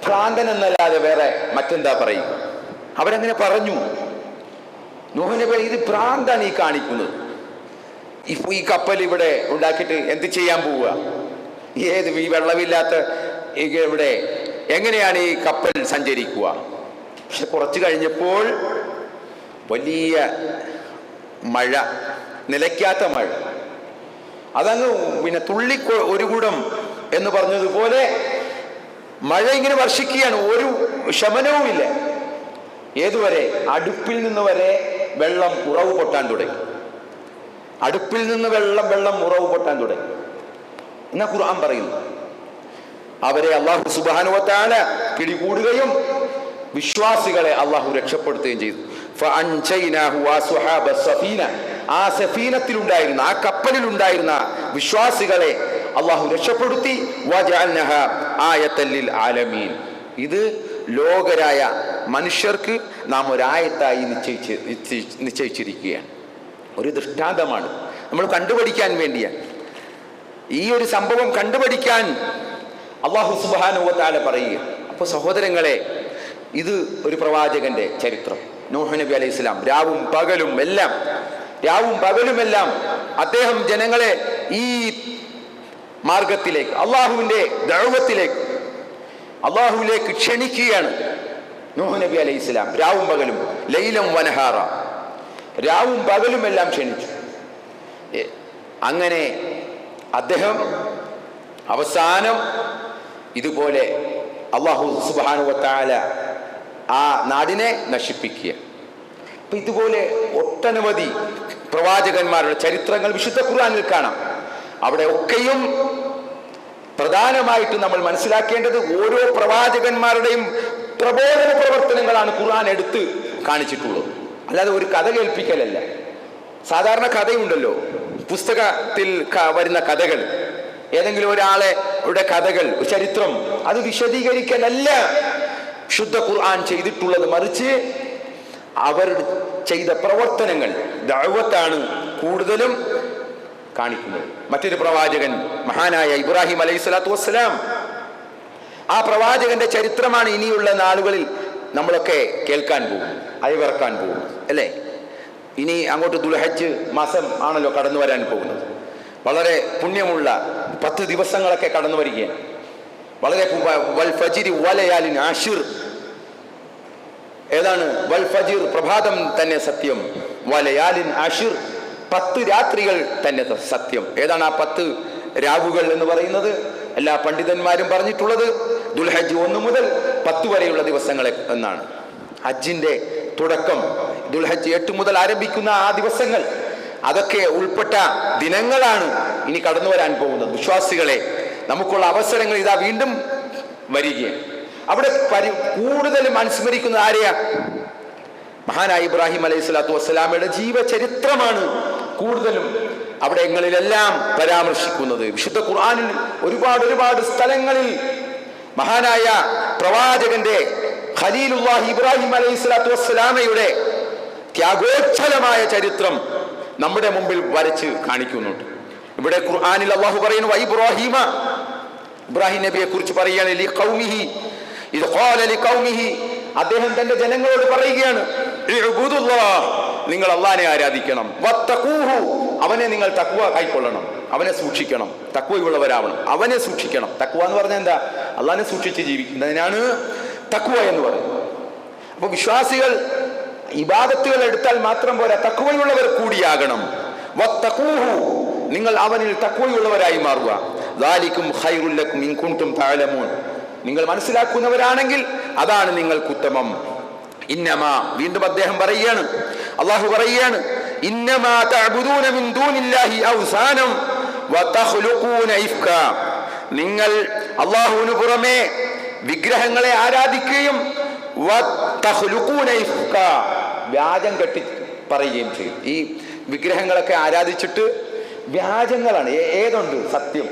ഭ്രാന്തൻ എന്നല്ലാതെ വേറെ മറ്റെന്താ പറയും? അവരങ്ങനെ പറഞ്ഞു. നൂഹ് നബി, ഇത് ഭ്രാന്താണ് ഈ കാണിക്കുന്നത്. ഈ കപ്പൽ ഇവിടെ ഉണ്ടാക്കിയിട്ട് എന്ത് ചെയ്യാൻ പോവുക? ഈ വെള്ളമില്ലാത്ത ഇവിടെ എങ്ങനെയാണ് ഈ കപ്പൽ സഞ്ചരിക്കുക? പക്ഷെ കുറച്ച് കഴിഞ്ഞപ്പോൾ വലിയ മഴ, നിലയ്ക്കാത്ത മഴ, അതങ്ങ് പിന്നെ തുള്ളി ഒരു കുടം എന്ന് പറഞ്ഞതുപോലെ മഴ ഇങ്ങനെ വർഷിക്കുകയാണ്. ഒരു ശമനവുമില്ല. ഏതുവരെ? അടുപ്പിൽ നിന്ന് വരെ വെള്ളം ഉറവ് പൊട്ടാൻ തുടങ്ങി. അടുപ്പിൽ നിന്ന് വെള്ളം ഉറവ് പൊട്ടാൻ തുടങ്ങി എന്നാ ഖുർആൻ പറയുന്നു. അവരെ അള്ളാഹു സുബ്ഹാനഹു വ തആല പിടികൂടുകയും വിശ്വാസികളെ അള്ളാഹു രക്ഷപ്പെടുത്തുകയും ചെയ്തു. ആ സഫീനത്തിലുണ്ടായിരുന്ന, ആ കപ്പലിലുണ്ടായിരുന്ന വിശ്വാസികളെ അള്ളാഹു രക്ഷപ്പെടുത്തി. ഇത് ലോകരായ മനുഷ്യർക്ക് നാം ഒരായത്തായി നിശ്ചയിച്ചിരിക്കുകയാണ്. ഒരു ദൃഷ്ടാന്തമാണ്, നമ്മൾ കണ്ടുപഠിക്കാൻ വേണ്ടിയാണ്. ഈ ഒരു സംഭവം കണ്ടുപഠിക്കാൻ അള്ളാഹു സുബ്ഹാനഹു വ തആല പറയുക. അപ്പോൾ സഹോദരങ്ങളെ, ഇത് ഒരു പ്രവാചകന്റെ ചരിത്രം. നൂഹ് നബി അലൈഹി സ്വലാം രാവും പകലുമെല്ലാം അദ്ദേഹം ജനങ്ങളെ ഈ മാർഗത്തിലേക്ക്, അള്ളാഹുവിന്റെ ദഅവത്തിലേക്ക്, അള്ളാഹുവിലേക്ക് ക്ഷണിക്കുകയാണ് നൂഹ് നബി അലൈഹി ഇസ്ലാം. രാവും പകലും, ലൈലം വനഹാറ, രാവും പകലും എല്ലാം ക്ഷണിച്ചു. അങ്ങനെ അദ്ദേഹം അവസാനം ഇതുപോലെ അല്ലാഹു സുബ്ഹാനഹു വ തആല ആ നാടിനെ നശിപ്പിക്കുക. അപ്പൊ ഇതുപോലെ ഒട്ടനവധി പ്രവാചകന്മാരുടെ ചരിത്രങ്ങൾ വിശുദ്ധ ഖുർആനിൽ കാണാം. അവിടെ ഒക്കെയും പ്രധാനമായിട്ട് നമ്മൾ മനസ്സിലാക്കേണ്ടത് ഓരോ പ്രവാചകന്മാരുടെയും പ്രബോധന പ്രവർത്തനങ്ങളാണ് ഖുർആൻ എടുത്ത് കാണിച്ചിട്ടുള്ളത്. അല്ലാതെ ഒരു കഥ കേൾപ്പിക്കലല്ല. സാധാരണ കഥയുണ്ടല്ലോ, പുസ്തകത്തിൽ വരുന്ന കഥകൾ, ഏതെങ്കിലും ഒരാളുടെ കഥകൾ, ചരിത്രം, അത് വിശദീകരിക്കലല്ല ശുദ്ധ ഖുർആൻ ചെയ്തിട്ടുള്ളത്. മറിച്ച് അവർ ചെയ്ത പ്രവർത്തനങ്ങൾ, ദഅവത്താണ് കൂടുതലും കാണിക്കുന്നത്. മറ്റൊരു പ്രവാചകൻ മഹാനായ ഇബ്രാഹിം അലൈഹി സ്വലാത്തു വസ്സലാം, ആ പ്രവാചകന്റെ ചരിത്രമാണ് ഇനിയുള്ള നാളുകളിൽ നമ്മളൊക്കെ കേൾക്കാൻ പോകും, അയവിറക്കാൻ പോകും, അല്ലേ? ഇനി അങ്ങോട്ട് ദുൽഹജ്ജ് മാസം ആണല്ലോ കടന്നു വരാൻ പോകുന്നത്. വളരെ പുണ്യമുള്ള 10 ദിവസങ്ങളൊക്കെ കടന്നു വരികയാണ്. വളരെ വൽ ഫജ്രി വലയാലിൻ ആശിർ, ഏതാണ് വൽ ഫജ്ർ? പ്രഭാതം തന്നെ സത്യം. വലയാലിൻ ആശിർ, 10 രാത്രികൾ തന്നെ സത്യം. ഏതാണ് ആ 10 രാവുകൾ എന്ന് പറയുന്നത്? എല്ലാ പണ്ഡിതന്മാരും പറഞ്ഞിട്ടുള്ളത് ദുൽഹജ്ജ് 1 മുതൽ 10 വരെയുള്ള ദിവസങ്ങളെ എന്നാണ്. ഹജ്ജിന്റെ തുടക്കം ദുൽഹജ്ജ് 8 മുതൽ ആരംഭിക്കുന്ന ആ ദിവസങ്ങൾ, അതൊക്കെ ഉൾപ്പെട്ട ദിനങ്ങളാണ് ഇനി കടന്നു വരാൻ പോകുന്നത്. വിശ്വാസികളെ, നമുക്കുള്ള അവസരങ്ങൾ ഇതാ വീണ്ടും വരികയാണ്. അവിടെ കൂടുതലും അനുസ്മരിക്കുന്ന ആരെയാ? മഹാനായ ഇബ്രാഹിം അലൈഹി സ്വലാത്തു വസ്സലാമയുടെ ജീവചരിത്രമാണ് കൂടുതലും അവിടെങ്ങളിലെല്ലാം പരാമർശിക്കുന്നത്. വിശുദ്ധ ഖുർആനിൽ ഒരുപാട് സ്ഥലങ്ങളിൽ മഹാനായ പ്രവാചകന്റെ ഖലീലുല്ലാഹി ഇബ്രാഹിം അലൈഹി സ്വലാത്തു വസ്സലാമയുടെ ത്യാഗോജ്ജലമായ ചരിത്രം നമ്മുടെ മുമ്പിൽ വരച്ച് കാണിക്കുന്നുണ്ട്. ഇവിടെ ഖുർആനിൽ അല്ലാഹു പറയുന്നു, ഇബ്രാഹിം നബിയെ കുറിച്ച് പറയുകയാണ്, അദ്ദേഹം തന്റെ ജനങ്ങളോട് പറയുകയാണ്, നിങ്ങൾ അല്ലാഹനെ ആരാധിക്കണം, അവനെ നിങ്ങൾ തഖ്വ കൈക്കൊള്ളണം, അവനെ സൂക്ഷിക്കണം, തഖ്വയുള്ളവരാവണം, അവനെ സൂക്ഷിക്കണം. തഖ്വ എന്ന് പറഞ്ഞാൽ എന്താ? അല്ലാഹനെ സൂക്ഷിച്ച് ജീവിക്കുന്നതിനാണ് തഖ്വ എന്ന് പറയുന്നത്. അപ്പൊ വിശ്വാസികൾ ഇബാദത്തുകൾ എടുത്താൽ മാത്രം പോരാ, തഖ്വയുള്ളവർ കൂടിയാകണം. നിങ്ങൾ അവനിൽ തഖ്വയുള്ളവരായി മാറുക. ദാലികും ഖൈറുൽ ലക്കും ഇൻ കുൻതും തഅലമൂൻ, നിങ്ങൾ മനസ്സിലാക്കുന്നവരാണെങ്കിൽ അതാണ് നിങ്ങൾക്ക് ഉത്തമം. ഇന്നമാ, വീണ്ടും അദ്ദേഹം പറയുകയാണ്, അല്ലാഹു പറയുകയാണ്, ഇന്നമാ തഅബുദൂന മിൻ ദൂനില്ലാഹി ഔസാനം വതഖ്ലുഖൂന ഇഫ്കാ, നിങ്ങൾ അല്ലാഹുവിന് പുറമെ വിഗ്രഹങ്ങളെ ആരാധിക്കുകയും വതഖ്ലുഖൂന ഇഫ്കാ, വ്യാജം കെട്ടി പറയുകയും ചെയ്യും. ഈ വിഗ്രഹങ്ങളൊക്കെ ആരാധിച്ചിട്ട് വ്യാജങ്ങളാണ്. ഏതുണ്ട് സത്യം?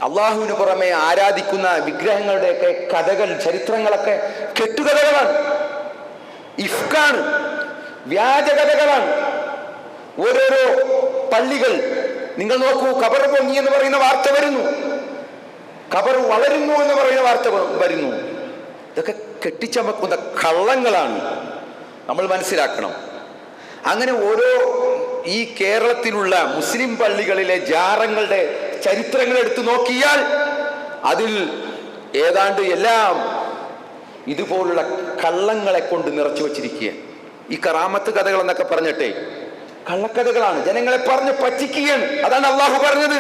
അള്ളാഹുവിന് പുറമെ ആരാധിക്കുന്ന വിഗ്രഹങ്ങളുടെയൊക്കെ കഥകൾ, ചരിത്രങ്ങളൊക്കെ കെട്ടുകഥകളാണ്, ഇഫ്കാണ്, വ്യാജകഥകളാണ്. ഓരോരോ പള്ളികൾ നിങ്ങൾ നോക്കൂ, ഖബർ പൊങ്ങി എന്ന് പറയുന്ന വാർത്ത വരുന്നു, ഖബർ വളരുന്നു എന്ന് പറയുന്ന വാർത്ത വരുന്നു. ഇതൊക്കെ കെട്ടിച്ചമക്കുന്ന കള്ളങ്ങളാണ്, നമ്മൾ മനസ്സിലാക്കണം. അങ്ങനെ ഓരോ ഈ കേരളത്തിലുള്ള മുസ്ലിം പള്ളികളിലെ ജാറങ്ങളുടെ ചരിത്രങ്ങൾ എടുത്തു നോക്കിയാൽ അതിൽ ഏതാണ്ട് എല്ലാം ഇതുപോലുള്ള കള്ളങ്ങളെ കൊണ്ട് നിറച്ചു വച്ചിരിക്കുക. ഈ കറാമത്ത് കഥകൾ എന്നൊക്കെ പറഞ്ഞിട്ടേ കള്ളക്കഥകളാണ്, ജനങ്ങളെ പറഞ്ഞ് പറ്റിക്കുകയാണ്. അതാണ് അള്ളാഹു പറഞ്ഞത്,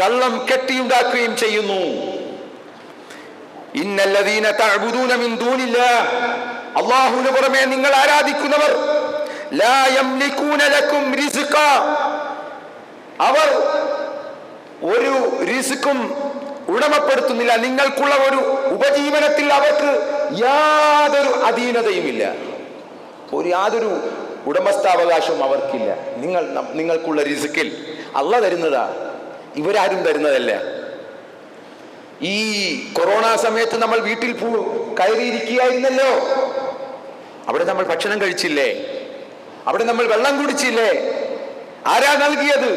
കള്ളം കെട്ടിയുണ്ടാക്കുകയും ചെയ്യുന്നു. ഇന്നല്ലദീന തഅബുദൂന മിൻ ദൂനില്ലാഹ്, അല്ലാഹുവിന് പുറമെ നിങ്ങൾ ആരാധിക്കുന്നവർ, ലാ യംലികൂന ലക്കും റിസ്ഖാ, അവർ ഒരു റിസ്ക്കും ഉടമപ്പെടുത്തുന്നില്ല, നിങ്ങൾക്കുള്ള ഒരു ഉപജീവനത്തിൽ അവർക്ക് യാതൊരു അധീനതയുമില്ല, യാതൊരു ഉടമസ്ഥാവകാശവും അവർക്കില്ല. നിങ്ങൾക്കുള്ള റിസ്ക്കിൽ അല്ലാഹു തരുന്നതാ, ഇവരാരും തരുന്നതല്ല. ഈ കൊറോണ സമയത്ത് നമ്മൾ വീട്ടിൽ കയറിയിരിക്കുകയായിരുന്നല്ലോ, അവിടെ നമ്മൾ ഭക്ഷണം കഴിച്ചില്ലേ? അവിടെ നമ്മൾ വെള്ളം കുടിച്ചില്ലേ? ആരാ നൽകിയത്?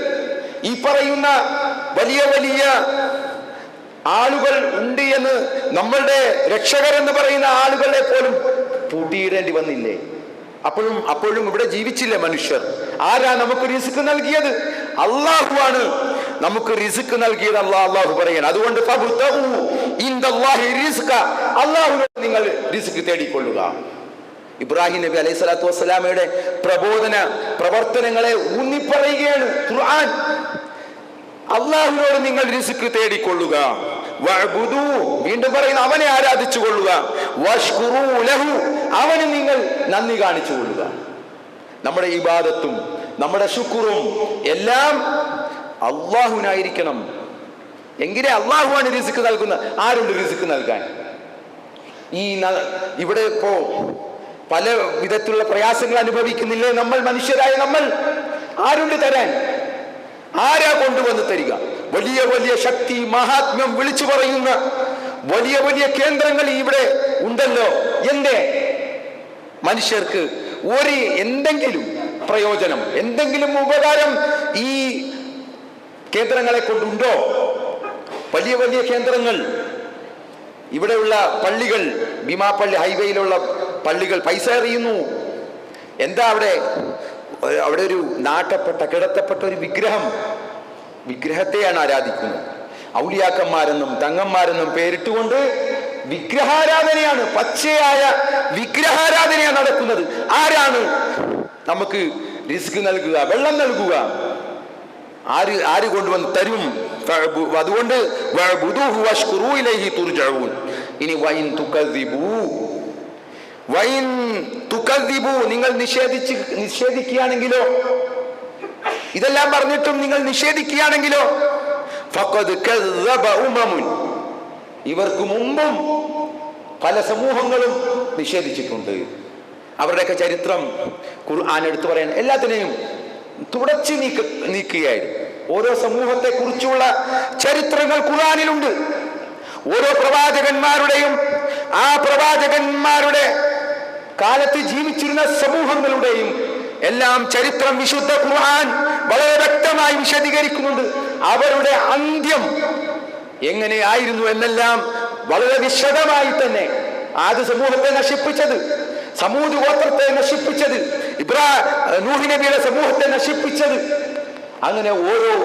ഈ പറയുന്ന വലിയ വലിയ ആളുകൾ ഉണ്ട് എന്ന് നമ്മളുടെ രക്ഷകർ എന്ന് പറയുന്ന ആളുകളെ പോലും പൂട്ടിയിടേണ്ടി വന്നില്ലേ? അപ്പോഴും ഇവിടെ ജീവിച്ചില്ലേ മനുഷ്യർ? ആരാ നമുക്ക് റിസ്ക് നൽകിയത്? അള്ളാഹുവാണ് നമുക്ക് റിസ്ക് നൽകിയത്. അള്ളാഹു പറയാണ്. അതുകൊണ്ട് അള്ളാഹുവിനോട് നിങ്ങൾ റിസ്ക് തേടിക്കൊള്ളുക. ഇബ്രാഹിം നബി അലൈഹി സ്വലാത്തു വസ്സലാമയുടെ പ്രബോധന പ്രവർത്തനങ്ങളെ ഊന്നിപ്പറയുകയാണ് ഖുർആൻ. അള്ളാഹുവിനോട് നിങ്ങൾ റിസ്ക് തേടിക്കൊള്ളുക. വഅ്ബുദൂ, വീണ്ടും പറയുന്നു, അവനെ ആരാധിച്ചു കൊള്ളുക. വഷ്കുറൂ ലഹു, അവന് നിങ്ങൾ നന്ദി കാണിച്ചു കൊള്ളുക. നമ്മുടെ ഇബാദത്തും നമ്മുടെ ശുക്റും എല്ലാം അള്ളാഹുവിനായിരിക്കണം. എങ്കിലേ അള്ളാഹുവാണ് റിസ്ക് നൽകുന്നത്. ആരുണ്ട് റിസ്ക് നൽകാൻ? ഇവിടെ ഇപ്പോ പല വിധത്തിലുള്ള പ്രയാസങ്ങൾ അനുഭവിക്കുന്നില്ലേ നമ്മൾ മനുഷ്യരായ നമ്മൾ? ആരുണ്ട് തരാൻ? ആരാ കൊണ്ടുവന്ന് തരിക? വലിയ വലിയ ശക്തി മഹാത്മ്യം വിളിച്ചു പറയുന്ന വലിയ വലിയ കേന്ദ്രങ്ങൾ ഇവിടെ ഉണ്ടല്ലോ. എന്റെ മനുഷ്യർക്ക് എന്തെങ്കിലും പ്രയോജനം, എന്തെങ്കിലും ഉപകാരം ഈ കേന്ദ്രങ്ങളെ കൊണ്ടുണ്ടോ? വലിയ വലിയ കേന്ദ്രങ്ങൾ, ഇവിടെയുള്ള പള്ളികൾ, ഭീമാപ്പള്ളി ഹൈവേയിലുള്ള പള്ളികൾ പൈസ എറിയുന്നു. എന്താ അവിടെ ഒരു നാട്ടപ്പെട്ട കിടത്തപ്പെട്ട ഒരു വിഗ്രഹത്തെയാണ് ആരാധിക്കുന്നത്. ഔലിയാക്കന്മാരെന്നും തങ്ങന്മാരെന്നും പേരിട്ടുകൊണ്ട് വിഗ്രഹാരാധനയാണ്, പച്ചയായ വിഗ്രഹാരാധനയാണ് നടക്കുന്നത്. ആരാണ് നമുക്ക് റിസ്ക് നൽകുക, വെള്ളം നൽകുക? ആര് കൊണ്ടുവന്ന് തരും? അതുകൊണ്ട് ഇനി നിങ്ങൾ നിഷേധിക്കുകയാണെങ്കിലോ, ഇതെല്ലാം പറഞ്ഞിട്ടും നിങ്ങൾ നിഷേധിക്കുകയാണെങ്കിലോ, ഇവർക്ക് മുമ്പും പല സമൂഹങ്ങളും നിഷേധിച്ചിട്ടുണ്ട്. അവരുടെയൊക്കെ ചരിത്രം ഖുർആൻ എടുത്തു പറയാൻ എല്ലാത്തിനെയും തുടച്ചു നീക്കുകയായിരുന്നു. ഓരോ സമൂഹത്തെ കുറിച്ചുള്ള ചരിത്രങ്ങൾ ഖുർആനിലുണ്ട്. ഓരോ പ്രവാചകന്മാരുടെയും ആ പ്രവാചകന്മാരുടെ കാലത്ത് ജീവിച്ചിരുന്ന സമൂഹങ്ങളുടെയും എല്ലാം ചരിത്രം വിശുദ്ധ ഖുർആൻ വളരെ വ്യക്തമായി വിശദീകരിക്കുന്നുണ്ട്. അവരുടെ അന്ത്യം എങ്ങനെയായിരുന്നു എന്നെല്ലാം വളരെ വിശദമായി തന്നെ. ആദ്യ സമൂഹത്തെ നശിപ്പിച്ചത്, സമൂദ് ഗോത്രത്തെ നശിപ്പിച്ചത്, നൂഹ് നബിയുടെ സമൂഹത്തെ നശിപ്പിച്ചത്, അങ്ങനെ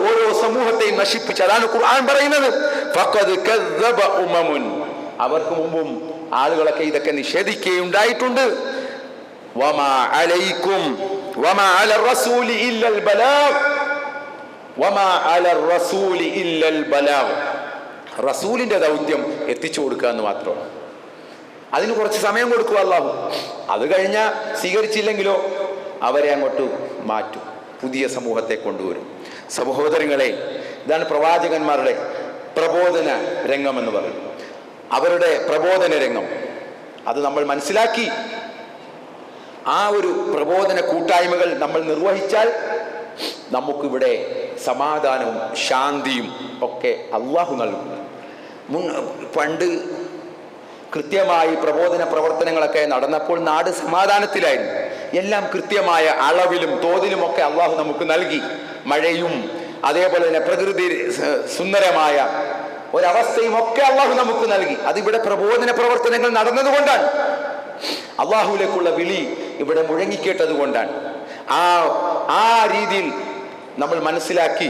ഓരോ സമൂഹത്തെയും നശിപ്പിച്ചു. അതാണ് ഖുർആൻ പറയുന്നത്. ഫഖദ് കദ്ദബ ഉമമുൻ, അവർക്ക് മുമ്പും ആളുകളൊക്കെ ഇതൊക്കെ നിഷേധിക്കുകയുണ്ടായിട്ടുണ്ട്. വമാ അലൈക്കും വമാ അലർ റസൂലി ഇല്ലൽ ബലാഗ്, വമാ അലർ റസൂലി ഇല്ലൽ ബലാഗ്. റസൂലിന്റെ ദൗത്യം എത്തിച്ചു കൊടുക്കുക എന്ന് മാത്രം. അതിന് കുറച്ച് സമയം കൊടുക്കുക അല്ലാഹു. അത് കഴിഞ്ഞാൽ സ്വീകരിച്ചില്ലെങ്കിലോ അവരെ അങ്ങോട്ട് മാറ്റും, പുതിയ സമൂഹത്തെ കൊണ്ടുവരും. സഹോദരങ്ങളെ, ഇതാണ് പ്രവാചകന്മാരുടെ പ്രബോധന രംഗം എന്ന് പറയും. അവരുടെ പ്രബോധന രംഗം അത് നമ്മൾ മനസ്സിലാക്കി ആ ഒരു പ്രബോധന കൂട്ടായ്മകൾ നമ്മൾ നിർവഹിച്ചാൽ നമുക്കിവിടെ സമാധാനവും ശാന്തിയും ഒക്കെ അള്ളാഹു നൽകും. പണ്ട് കൃത്യമായി പ്രബോധന പ്രവർത്തനങ്ങളൊക്കെ നടന്നപ്പോൾ നാട് സമാധാനത്തിലായിരുന്നു. എല്ലാം കൃത്യമായ അളവിലും തോതിലും ഒക്കെ അള്ളാഹു നമുക്ക് നൽകി. മഴയും അതേപോലെ തന്നെ പ്രകൃതി സുന്ദരമായ ഒരവസ്ഥയും ഒക്കെ അള്ളാഹു നമുക്ക് നൽകി. അതിവിടെ പ്രബോധന പ്രവർത്തനങ്ങൾ നടന്നതുകൊണ്ടാണ്, അള്ളാഹുവിലേക്കുള്ള വിളി ഇവിടെ മുഴങ്ങിക്കേട്ടത് കൊണ്ടാണ്. ആ രീതിയിൽ നമ്മൾ മനസ്സിലാക്കി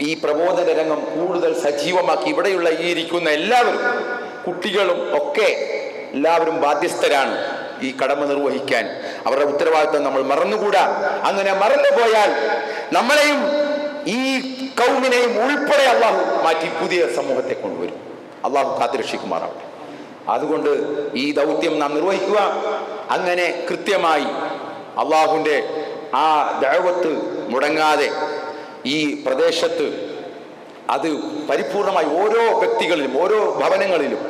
ഈ പ്രബോധന രംഗം കൂടുതൽ സജീവമാക്കി ഇവിടെയുള്ള ഈ ഇരിക്കുന്ന എല്ലാവരും, കുട്ടികളും ഒക്കെ എല്ലാവരും ബാധ്യസ്ഥരാണ് ഈ കടമ നിർവഹിക്കാൻ. അവരുടെ ഉത്തരവാദിത്വം നമ്മൾ മറന്നുകൂടാ. അങ്ങനെ മറന്നുപോയാൽ നമ്മളെയും ഈ കൗമിനെയും ഉൾപ്പെടെ അള്ളാഹു മാറ്റി പുതിയ സമൂഹത്തെ കൊണ്ടുവരും. അള്ളാഹു കാത്തുരക്ഷിക്കുമാറാവട്ടെ. അതുകൊണ്ട് ഈ ദൗത്യം നാം നിർവഹിക്കുക. അങ്ങനെ കൃത്യമായി അള്ളാഹുവിൻ്റെ ആ ദഅവത്ത് മുടങ്ങാതെ ഈ പ്രദേശത്ത് അത് പരിപൂർണമായി ഓരോ വ്യക്തികളിലും ഓരോ ഭവനങ്ങളിലും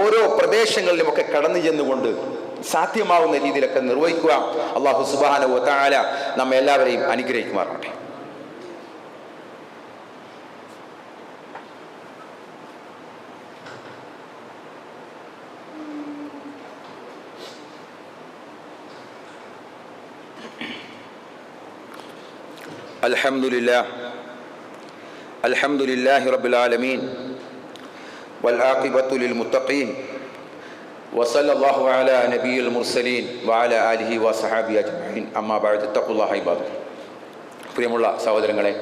ഓരോ പ്രദേശങ്ങളിലും ഒക്കെ കടന്നു ചെന്നുകൊണ്ട് സാധ്യമാവുന്ന രീതിയിലൊക്കെ നിർവഹിക്കുക. അള്ളാഹു സുബ്ഹാനഹു വ തആല നമ്മെ എല്ലാവരെയും അനുഗ്രഹിക്കുമാറാവട്ടെ. അൽഹംദുലില്ലാഹി റബ്ബിൽ ആലമീൻ വൽആഖിബത്തു ലിൽമുത്തഖീൻ വസല്ലല്ലാഹു അലാ നബിയിൽ മുർസലീൻ വഅലാ ആലിഹി വസഹബിഹി അജ്മഈൻ. അമ്മാ ബഅദ്, തഖ്വല്ലാഹ ഇബാദ. പ്രിയമുള്ള സഹോദരങ്ങളെ,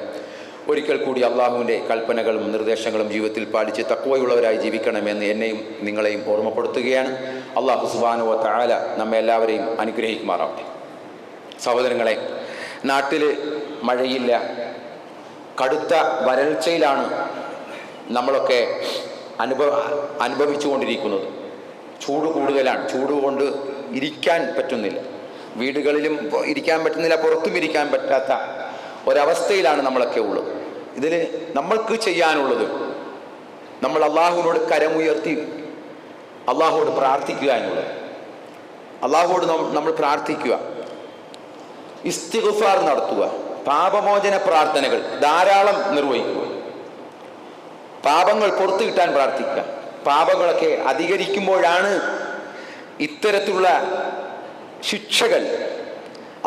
ഒരിക്കൽ കൂടി അള്ളാഹുവിൻ്റെ കൽപ്പനകളും നിർദ്ദേശങ്ങളും ജീവിതത്തിൽ പാലിച്ച് തഖ്വയുള്ളവരായി ജീവിക്കണമെന്ന് എന്നെയും നിങ്ങളെയും ഓർമ്മപ്പെടുത്തുകയാണ്. അള്ളാഹു സുബ്ഹാനഹു വ തആല നമ്മെ എല്ലാവരെയും അനുഗ്രഹിക്കുമാറാവട്ടെ. സഹോദരങ്ങളെ, നാട്ടിൽ മഴയില്ല, കടുത്ത വരൾച്ചയിലാണ് നമ്മളൊക്കെ അനുഭവിച്ചുകൊണ്ടിരിക്കുന്നത്. ചൂട് കൂടുതലാണ്, ചൂട് കൊണ്ട് ഇരിക്കാൻ പറ്റുന്നില്ല, വീടുകളിലും ഇരിക്കാൻ പറ്റുന്നില്ല, പുറത്തും ഇരിക്കാൻ പറ്റാത്ത ഒരവസ്ഥയിലാണ് നമ്മളൊക്കെ ഉള്ളത്. ഇതിൽ നമ്മൾക്ക് ചെയ്യാനുള്ളത് നമ്മൾ അള്ളാഹുവിനോട് കരമുയർത്തി അള്ളാഹുവോട് പ്രാർത്ഥിക്കുക എന്നുള്ളത്. അള്ളാഹുവോട് നമ്മൾ പ്രാർത്ഥിക്കുക, ഇസ്തിഗ്ഫാർ നടത്തുക, പാപമോചന പ്രാർത്ഥനകൾ ധാരാളം നിർവഹിക്കുക, പാപങ്ങൾ പുറത്തു കിട്ടാൻ പ്രാർത്ഥിക്കുക. പാപങ്ങളൊക്കെ അധികരിക്കുമ്പോഴാണ് ഇത്തരത്തിലുള്ള ശിക്ഷകൾ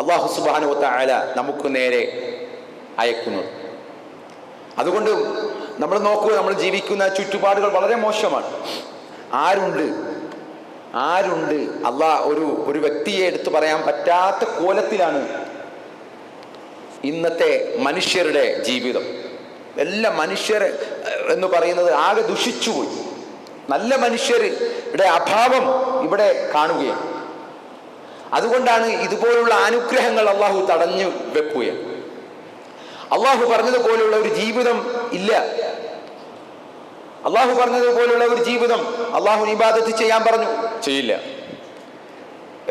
അല്ലാഹു സുബ്ഹാനഹു വ തആല നമുക്ക് നേരെ അയക്കുന്നത്. അതുകൊണ്ട് നമ്മൾ നോക്കുക, നമ്മൾ ജീവിക്കുന്ന ചുറ്റുപാടുകൾ വളരെ മോശമാണ്. ആരുണ്ട് ഒരു വ്യക്തിയെ എടുത്തു പറയാൻ പറ്റാത്ത കോലത്തിലാണ് ഇന്നത്തെ മനുഷ്യരുടെ ജീവിതം. എല്ലാ മനുഷ്യർ എന്ന് പറയുന്നത് ആകെ ദുഷിച്ചുപോയി. നല്ല മനുഷ്യരുടെ അഭാവം ഇവിടെ കാണുകയാണ്. അതുകൊണ്ടാണ് ഇതുപോലുള്ള അനുഗ്രഹങ്ങൾ അള്ളാഹു തടഞ്ഞു വെക്കുകയാണ്. അള്ളാഹു പറഞ്ഞതുപോലുള്ള ഒരു ജീവിതം ഇല്ല. അള്ളാഹു പറഞ്ഞതുപോലുള്ള ഒരു ജീവിതം അള്ളാഹുവിന് ഇബാദത്ത് ചെയ്യാൻ പറഞ്ഞു, ചെയ്യില്ല.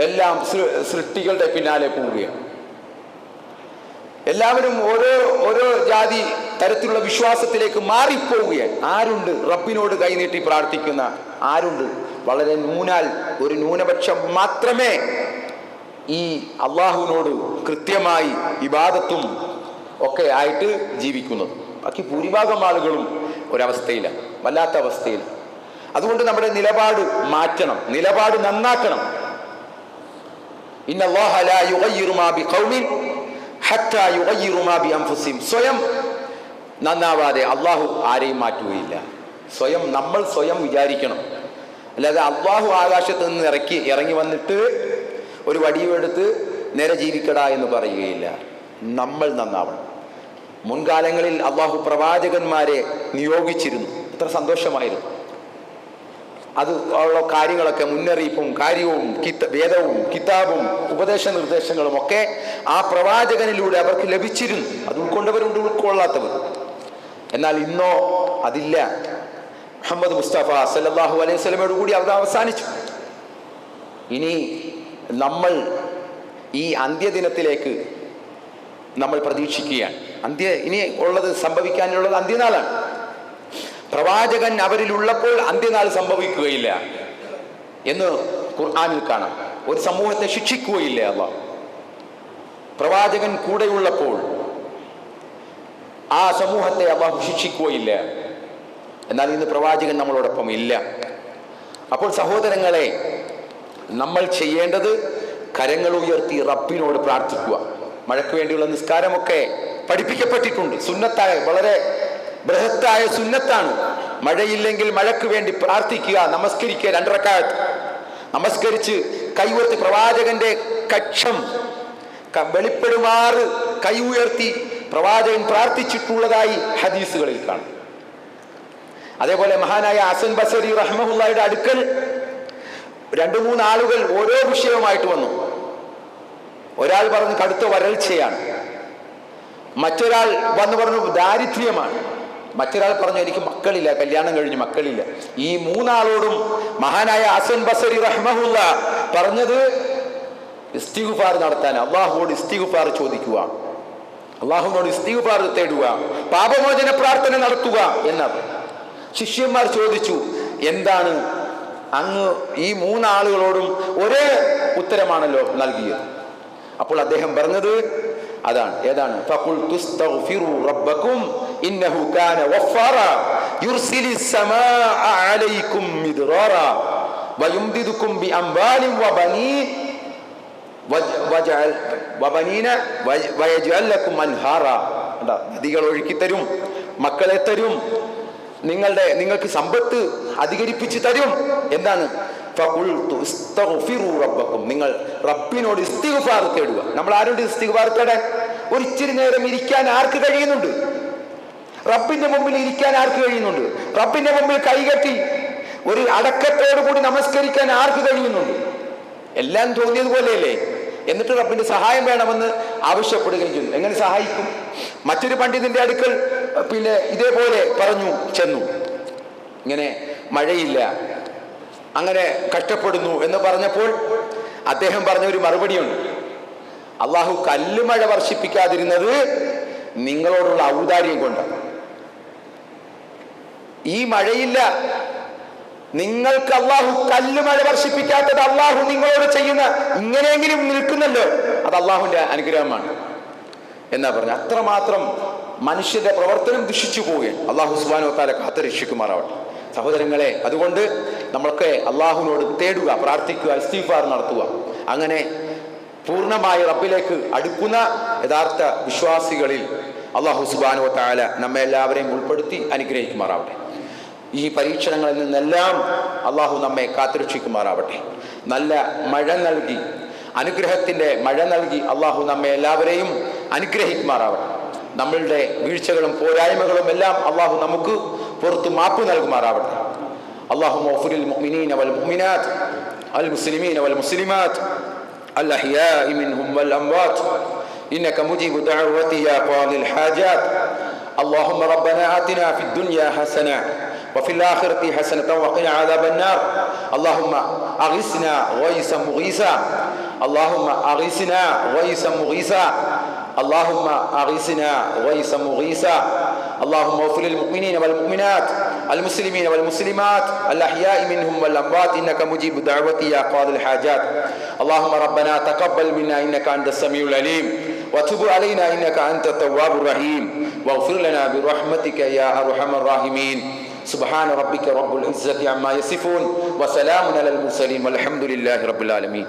എല്ലാം സൃഷ്ടികളുടെ പിന്നാലെ പോവുകയാണ്. എല്ലാവരും ഓരോ ജാതി തരത്തിലുള്ള വിശ്വാസത്തിലേക്ക് മാറിപ്പോവുകയാണ്. ആരുണ്ട് റബ്ബിനോട് കൈനീട്ടി പ്രാർത്ഥിക്കുന്ന? ആരുണ്ട്? വളരെ ഒരു ന്യൂനപക്ഷം മാത്രമേ ഈ അള്ളാഹുവിനോട് കൃത്യമായി ഇബാദത്തും ഒക്കെ ആയിട്ട് ജീവിക്കുന്നത്. ബാക്കി ഭൂരിഭാഗം ആളുകളും ഒരവസ്ഥയിലാണ്, വല്ലാത്ത അവസ്ഥയിലാണ്. അതുകൊണ്ട് നമ്മുടെ നിലപാട് മാറ്റണം, നിലപാട് നന്നാക്കണം. ഇന്നല്ലാഹ ലാ യുഗയ്യിറു മാ ബിഖൗമിൻ ഹത്താ യുഗയ്യിറു മാ ബിഅൻഫുസിഹിം. സ്വയം നന്നാവാതെ അള്ളാഹു ആരെയും മാറ്റുകയില്ല. നമ്മൾ സ്വയം വിചാരിക്കണം. അല്ലാതെ അള്ളാഹു ആകാശത്ത് നിന്ന് ഇറങ്ങി വന്നിട്ട് ഒരു വടിയെടുത്ത് നേരെ ജീവിക്കടാ എന്ന് പറയുകയില്ല. നമ്മൾ നന്നാവണം. മുൻകാലങ്ങളിൽ അള്ളാഹു പ്രവാചകന്മാരെ നിയോഗിച്ചിരുന്നു. എത്ര സന്തോഷമായിരുന്നു. അത് ഉള്ള കാര്യങ്ങളൊക്കെ മുന്നറിയിപ്പും കാര്യവും വേദവും കിതാബും ഉപദേശ നിർദ്ദേശങ്ങളും ഒക്കെ ആ പ്രവാചകനിലൂടെ അവർക്ക് ലഭിച്ചിരുന്നു. അത് ഉൾക്കൊണ്ടവരുണ്ട്, ഉൾക്കൊള്ളാത്തവർ. എന്നാൽ ഇന്നോ അതില്ല. മുഹമ്മദ് മുസ്തഫ സല്ലല്ലാഹു അലൈഹി വസല്ലമയോട് കൂടി അത് അവസാനിച്ചു. ഇനി നമ്മൾ ഈ അന്ത്യദിനത്തിലേക്ക് നമ്മൾ പ്രതീക്ഷിക്കുകയാണ്. ഇനി ഉള്ളത് സംഭവിക്കാനുള്ളത് അന്ത്യനാളാണ്. പ്രവാചകൻ അവരിലുള്ളപ്പോൾ അന്ത്യനാൾ സംഭവിക്കുകയില്ല എന്ന് ഖുർആനിൽ കാണാം. ഒരു സമൂഹത്തെ ശിക്ഷിക്കുകയില്ല അല്ലാഹു. പ്രവാചകൻ കൂടെയുള്ളപ്പോൾ ആ സമൂഹത്തെ അല്ലാഹു ശിക്ഷിക്കുകയില്ല. എന്നാൽ ഇന്ന് പ്രവാചകൻ നമ്മളോടൊപ്പം ഇല്ല. അപ്പോൾ സഹോദരങ്ങളെ, നമ്മൾ ചെയ്യേണ്ടത് കരങ്ങൾ ഉയർത്തി റബ്ബിനോട് പ്രാർത്ഥിക്കുക. മഴയ്ക്ക് വേണ്ടിയുള്ള നിസ്കാരമൊക്കെ പഠിപ്പിക്കപ്പെട്ടിട്ടുണ്ട്. സുന്നത്തായ, വളരെ ബൃഹത്തായ സുന്നത്താണ്. മഴയില്ലെങ്കിൽ മഴയ്ക്ക് വേണ്ടി പ്രാർത്ഥിക്കുക, നമസ്കരിക്കുക. 2 റക്അത്ത് നമസ്കരിച്ച് കൈയുയർത്തി പ്രവാചകന്റെ കക്ഷം വെളിപ്പെടുമാറ് കൈ ഉയർത്തി പ്രവാചകൻ പ്രാർത്ഥിച്ചിട്ടുള്ളതായി ഹദീസുകളിൽ കാണും. അതേപോലെ മഹാനായ ഹസൻ ബസരി റഹ്മഹുള്ളാഹിയുടെ അടുക്കൽ 2-3 ആളുകൾ ഓരോ വിഷയവുമായിട്ട് വന്നു. ഒരാൾ പറഞ്ഞു കടുത്ത വരൾച്ചയാണ്, മറ്റൊരാൾ വന്ന് പറഞ്ഞു ദാരിദ്ര്യമാണ്, മറ്റൊരാൾ പറഞ്ഞു എനിക്ക് മക്കളില്ല, കല്യാണം കഴിഞ്ഞ് മക്കളില്ല. ഈ 3 ആളോടും മഹാനായ ഹസൻ ബസരി റഹ്മഹുള്ള പറഞ്ഞത് ഇസ്തിഗ്ഫാർ നടത്താൻ, അള്ളാഹുവോട് ഇസ്തിഗ്ഫാർ ചോദിക്കുക, അള്ളാഹുവിനോട് ഇസ്തിഗ്ഫാർ തേടുക, പാപമോചന പ്രാർത്ഥന നടത്തുക എന്നാണ്. ശിഷ്യന്മാർ ചോദിച്ചു, എന്താണ് അങ്ങ് ഈ 3 ആളുകളോടും ഒരേ ഉത്തരമാണല്ലോ നൽകിയത്? അപ്പോൾ അദ്ദേഹം പറഞ്ഞത് അതാണ്. ഏതാണ്? ഫഖുൽതു ഇസ്തഗ്ഫിറു റബ്ബക്കും ഇന്നഹു കാന ഗഫാറ യുർസിലിസ് സമാഅ അലൈക്കും മിദ്റാറ വയുംദിദുക്കും ബിഅംവാലിൻ വബനീന വയജ്അൽ ലക്കും അൻഹാറ. നദികൾ ഒഴുക്കി തരും, മക്കളെ തരും, നിങ്ങൾക്ക് സമ്പത്ത് അധികരിപ്പിച്ച് തരും. എന്താണ്? നിങ്ങൾ റബ്ബിനോട് ഇസ്തിഗ്ഫാർ തേടുക. നമ്മൾ ആരോട് ഇസ്തിഗ്ഫാർ തേടാൻ? ഒരു ഇച്ചിരി നേരം ഇരിക്കാൻ ആർക്ക് കഴിയുന്നുണ്ട്? റബ്ബിന്റെ മുമ്പിൽ ഇരിക്കാൻ ആർക്ക് കഴിയുന്നുണ്ട്? റബ്ബിന്റെ മുമ്പിൽ കൈകെട്ടി ഒരു അടക്കത്തോടു കൂടി നമസ്കരിക്കാൻ ആർക്ക് കഴിയുന്നുണ്ട്? എല്ലാം തോന്നിയതുപോലെയല്ലേ? എന്നിട്ട് റബ്ബിന്റെ സഹായം വേണമെന്ന് ആവശ്യപ്പെടുകയും ചെയ്തു. എങ്ങനെ സഹായിക്കും? മറ്റൊരു പണ്ഡിതന്റെ അടുക്കൽ ഇതേപോലെ ചെന്നു, ഇങ്ങനെ മഴയില്ല, അങ്ങനെ കഷ്ടപ്പെടുന്നു എന്ന് പറഞ്ഞപ്പോൾ അദ്ദേഹം പറഞ്ഞ ഒരു മറുപടിയുണ്ട്. അള്ളാഹു കല്ലുമഴ വർഷിപ്പിക്കാതിരുന്നത് നിങ്ങളോടുള്ള ഔദാര്യം കൊണ്ടാണ്. ഈ മഴയില്ല, നിങ്ങൾക്ക് അള്ളാഹു കല്ലുമഴ വർഷിപ്പിക്കാത്തത് അള്ളാഹു നിങ്ങളോട് ചെയ്യുന്ന ഇങ്ങനെയെങ്കിലും നിൽക്കുന്നല്ലോ, അത് അള്ളാഹുവിന്റെ അനുഗ്രഹമാണ് എന്നാ പറഞ്ഞ. അത്രമാത്രം മനുഷ്യന്റെ പ്രവർത്തനം ദുഷിച്ചു പോവുകയാണ്. അള്ളാഹു സുബ്ഹാനഹു വ തആല കാത്തുരക്ഷിക്കുമാറാവട്ടെ. സഹോദരങ്ങളെ, അതുകൊണ്ട് നമ്മളൊക്കെ അള്ളാഹുവിനോട് തേടുക, പ്രാർത്ഥിക്കുക, ഇസ്തിഗ്ഫാർ നടത്തുക. അങ്ങനെ പൂർണ്ണമായി റബ്ബിലേക്ക് അടുക്കുന്ന യഥാർത്ഥ വിശ്വാസികളിൽ അള്ളാഹു സുബ്ഹാനഹു വ തആല നമ്മെ എല്ലാവരെയും ഉൾപ്പെടുത്തി അനുഗ്രഹിക്കുമാറാവട്ടെ. ഈ പരീക്ഷണങ്ങളിൽ നിന്നെല്ലാം അള്ളാഹു നമ്മെ കാത്തുരക്ഷിക്കുമാറാവട്ടെ. നല്ല മഴ നൽകി, അനുഗ്രഹത്തിന്റെ മഴ നൽകി അള്ളാഹു നമ്മെ എല്ലാവരെയും അനുഗ്രഹിക്കുമാറാവട്ടെ. നമ്മളുടെ വീഴ്ചകളും പോരായ്മകളും എല്ലാം അള്ളാഹു നമുക്ക് പുറത്ത് മാപ്പ് നൽകുമാറാവട്ടെ. അല്ലാഹുമ്മ ഗ്ഫിറിൽ മുഅ്മിനീന വൽ മുഅ്മിനാത്ത് അൽ മുസ്ലിമീന വൽ മുസ്ലിമാത്ത് അൽ അഹ്യാഇ മിൻഹും വൽ അംവാത്ത് ഇന്നക മുജീബു ദഅവതി യാ ഖാദിൽ ഹാജാത്ത്. اللهم ربنا آتنا في الدنيا حسنة وفي الآخرة حسنة وقنا عذاب النار. اللهم أغثنا غيثا مغيثا. اللهم أغثنا غيثا مغيثا. اللهم أغثنا غيثا مغيثا. اللهم اغفر للمؤمنين والمؤمنات المسلمين والمسلمات الأحياء منهم والأموات إنك مجيب دعوتي يا قاضي الحاجات. اللهم ربنا تقبل منا إنك أنت السميع العليم وتب علينا إنك أنت التواب الرحيم واغفر لنا برحمتك يا أرحم الراحمين. سبحان ربك رب العزة عما يصفون وسلام على المرسلين والحمد لله رب العالمين.